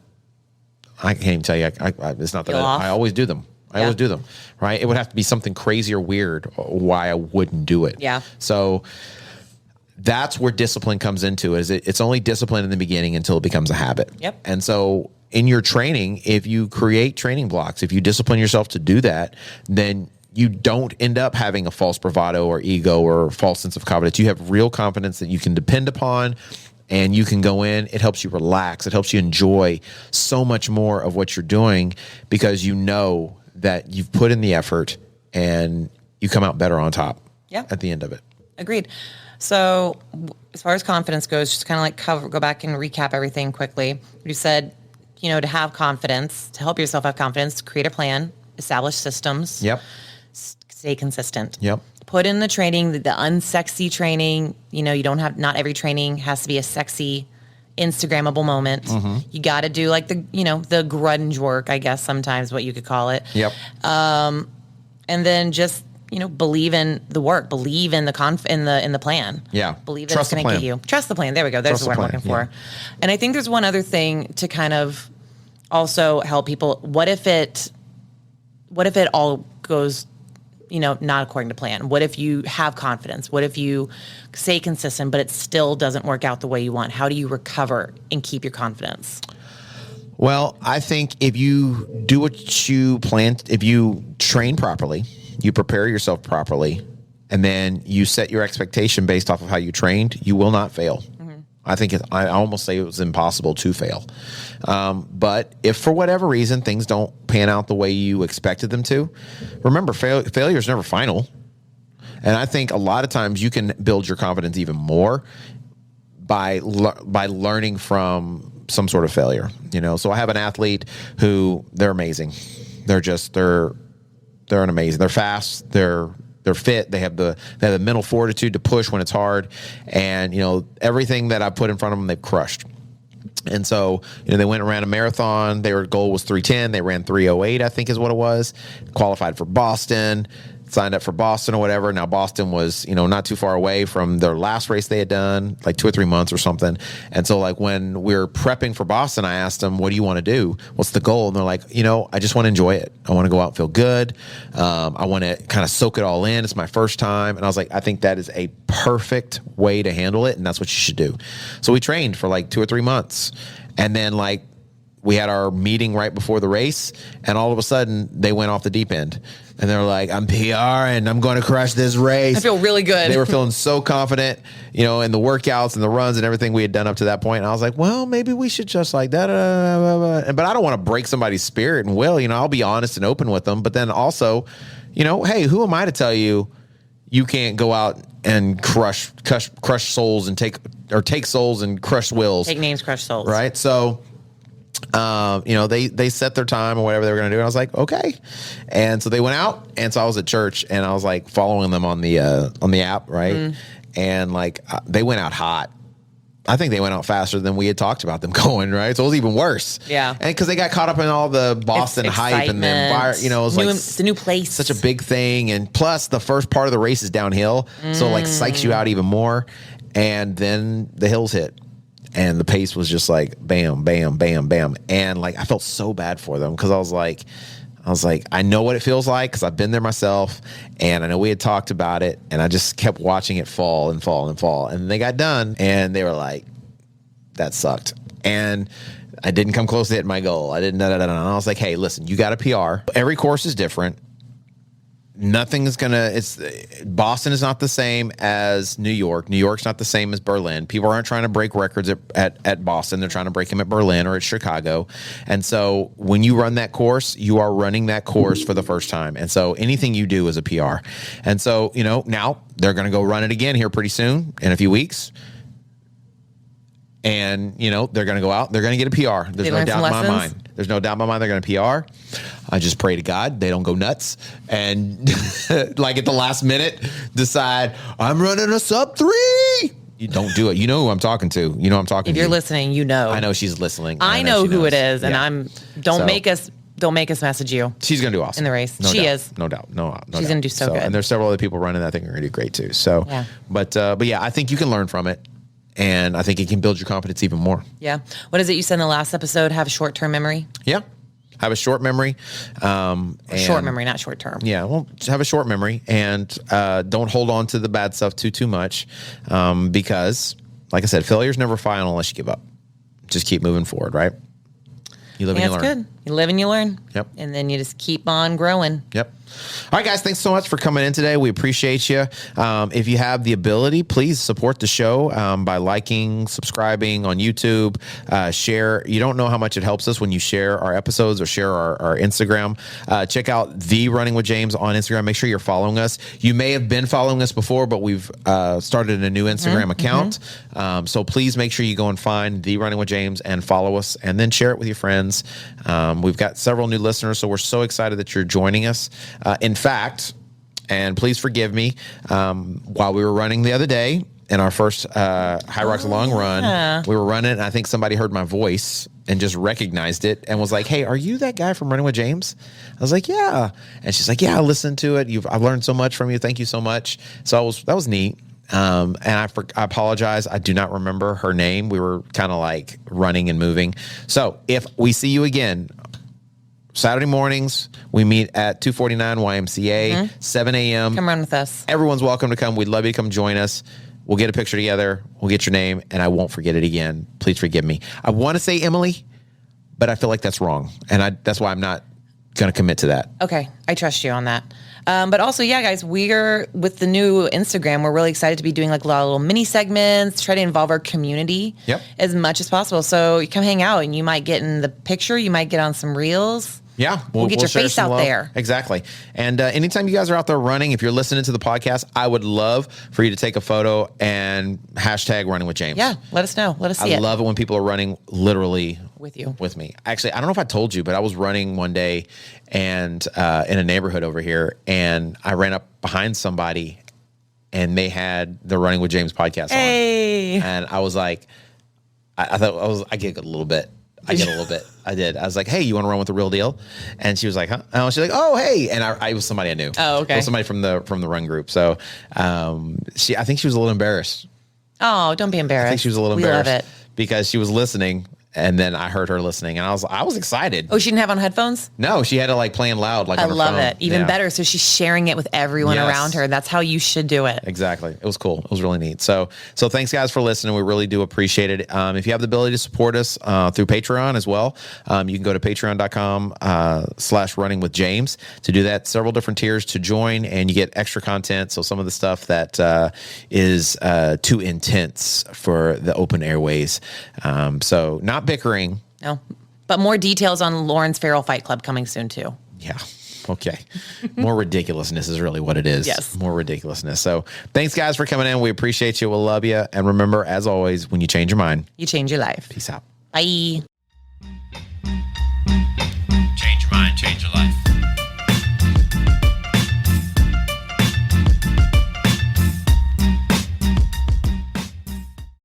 I can't even tell you, it's not that I always do them. I always do them, right? It would have to be something crazy or weird why I wouldn't do it. Yeah. So that's where discipline comes into it. It's only discipline in the beginning until it becomes a habit. Yep. And so in your training, if you create training blocks, if you discipline yourself to do that, then you don't end up having a false bravado or ego or false sense of confidence. You have real confidence that you can depend upon, and you can go in. It helps you relax. It helps you enjoy so much more of what you're doing because you know that you've put in the effort and you come out better on top at the end of it. Agreed. So as far as confidence goes, just kind of like go back and recap everything quickly. You said, to have confidence, to help yourself have confidence, create a plan, establish systems. Yep. Stay consistent. Yep. Put in the training, the unsexy training. Not every training has to be a sexy, Instagrammable moment. Mm-hmm. You got to do like the grunge work, I guess sometimes what you could call it. Yep. And then just, believe in the work, believe in the plan. Yeah. Believe that it's going to get you. Trust the plan. There we go. There's the word I'm looking for. And I think there's one other thing to kind of also help people. What if it all goes, not according to plan? What if you have confidence? What if you stay consistent, but it still doesn't work out the way you want? How do you recover and keep your confidence? Well, I think if you do what you planned, if you train properly, you prepare yourself properly, and then you set your expectation based off of how you trained, you will not fail. Mm-hmm. I almost say it was impossible to fail. But if for whatever reason things don't pan out the way you expected them to, remember, failure is never final. And I think a lot of times you can build your confidence even more by learning from some sort of failure. So I have an athlete who they're amazing. They're amazing. They're fast. They're fit. They have the mental fortitude to push when it's hard. And, everything that I put in front of them, they've crushed. And so, they went and ran a marathon. Their goal was 3:10. They ran 3:08, I think is what it was. Qualified for Boston. Signed up for Boston or whatever. Now, Boston was, not too far away from their last race they had done, like 2 or 3 months or something. And so, like, when we were prepping for Boston, I asked them, what do you want to do? What's the goal? And they're like, I just want to enjoy it. I want to go out and feel good. I want to kind of soak it all in. It's my first time. And I was like, I think that is a perfect way to handle it. And that's what you should do. So we trained for like 2 or 3 months. And then, like, we had our meeting right before the race, and all of a sudden they went off the deep end, and they're like, I'm PR and I'm going to crush this race. I feel really good. They were feeling so confident, in the workouts and the runs and everything we had done up to that point. And I was like, well, maybe we should just like that. But I don't want to break somebody's spirit and will, I'll be honest and open with them. But then also, hey, who am I to tell you can't go out and crush souls and take souls and crush wills. Take names, crush souls. Right. So, they set their time or whatever they were going to do. And I was like, okay. And so they went out. And so I was at church and I was like following them on the app. Right. Mm. And like, they went out hot. I think they went out faster than we had talked about them going. Right. So it was even worse. Yeah. And cause they got caught up in all the Boston hype and then, it was like, it's a new place, such a big thing. And plus the first part of the race is downhill. So it like psychs you out even more. And then the hills hit. And the pace was just like bam, bam, bam, bam. And like, I felt so bad for them because I was like, I know what it feels like because I've been there myself. And I know we had talked about it. And I just kept watching it fall and fall and fall. And they got done and they were like, that sucked. And I didn't come close to hitting my goal. I didn't, And I was like, hey, listen, you got a PR. Every course is different. Boston is not the same as New York. New York's not the same as Berlin. People aren't trying to break records at Boston. They're trying to break them at Berlin or at Chicago. And so when you run that course, you are running that course for the first time. And so anything you do is a PR. And so, now they're going to go run it again here pretty soon in a few weeks. And, they're going to go out. They're going to get a PR. There's no doubt in my mind. There's no doubt in my mind they're going to PR. I just pray to God they don't go nuts and like at the last minute decide I'm running a sub 3. You don't do it. You know who I'm talking to. You know who I'm talking to. If you're listening, I know she's listening. I know who it is, and don't make us message you. She's going to do awesome in the race. No she doubt. is. No doubt. No She's going to do so good. And there's several other people running that I think are going to do great too. So, yeah. But yeah, I think you can learn from it. And I think it can build your confidence even more. Yeah. What is it you said in the last episode? Have a short-term memory? Yeah. Have a short memory. Short memory, not short-term. Yeah. Well, have a short memory and don't hold on to the bad stuff too much because, like I said, failure's never final unless you give up. Just keep moving forward, right? You live and you learn. That's good. You live and you learn. Yep. And then you just keep on growing. Yep. All right, guys, thanks so much for coming in today. We appreciate you. If you have the ability, please support the show by liking, subscribing on YouTube, share. You don't know how much it helps us when you share our episodes or share our Instagram. Check out The Running with James on Instagram. Make sure you're following us. You may have been following us before, but we've started a new Instagram account. So please make sure you go and find The Running with James and follow us, and then share it with your friends. We've got several new listeners, so we're so excited that you're joining us. In fact, and please forgive me, while we were running the other day in our first High Rocks Long Run, we were running, and I think somebody heard my voice and just recognized it and was like, "Hey, are you that guy from Running with James?" I was like, "Yeah." And she's like, "Yeah, I listened to it. I've learned so much from you. Thank you so much." So that was neat. And I apologize. I do not remember her name. We were kind of like running and moving. So if we see you again, Saturday mornings, we meet at 249 YMCA, 7 a.m. Come run with us. Everyone's welcome to come. We'd love you to come join us. We'll get a picture together. We'll get your name, and I won't forget it again. Please forgive me. I want to say Emily, but I feel like that's wrong, and that's why I'm not going to commit to that. Okay, I trust you on that. But also, yeah, guys, we're with the new Instagram. We're really excited to be doing like a lot of little mini segments, try to involve our community as much as possible. So you come hang out, and you might get in the picture. You might get on some reels. Yeah, we'll get your face out there. Exactly. And anytime you guys are out there running, if you're listening to the podcast, I would love for you to take a photo and hashtag Running with James. Yeah, let us know. Let us see it. I love it when people are running literally with me. Actually, I don't know if I told you, but I was running one day and in a nneighborhood over here, and I ran up behind somebody, and they had the Running with James podcast on. And I was like, I giggled a little bit. I did. I was like, "Hey, you want to run with the real deal?" And she was like, "Huh?" And she's like, "Oh, hey!" And I was somebody I knew. Oh, okay. It was somebody from the run group. So, I think she was a little embarrassed. Oh, don't be embarrassed. I think she was a little embarrassed. We love it because she was listening, and then I heard her listening, and I was excited. Oh, she didn't have on headphones? No, she had it like playing loud, like on her phone. I love it. Even better. So she's sharing it with everyone around her. That's how you should do it. Exactly. It was cool. It was really neat. So thanks guys for listening. We really do appreciate it. If you have the ability to support us through Patreon as well, you can go to patreon.com/running with James to do that. Several different tiers to join, and you get extra content. So some of the stuff that is too intense for the open airways. So not bickering. No, but more details on Lauren's Feral Fight Club coming soon too. Yeah. Okay. More ridiculousness is really what it is. Yes. More ridiculousness. So thanks guys for coming in. We appreciate you. We'll love you. And remember, as always, when you change your mind, you change your life. Peace out. Bye.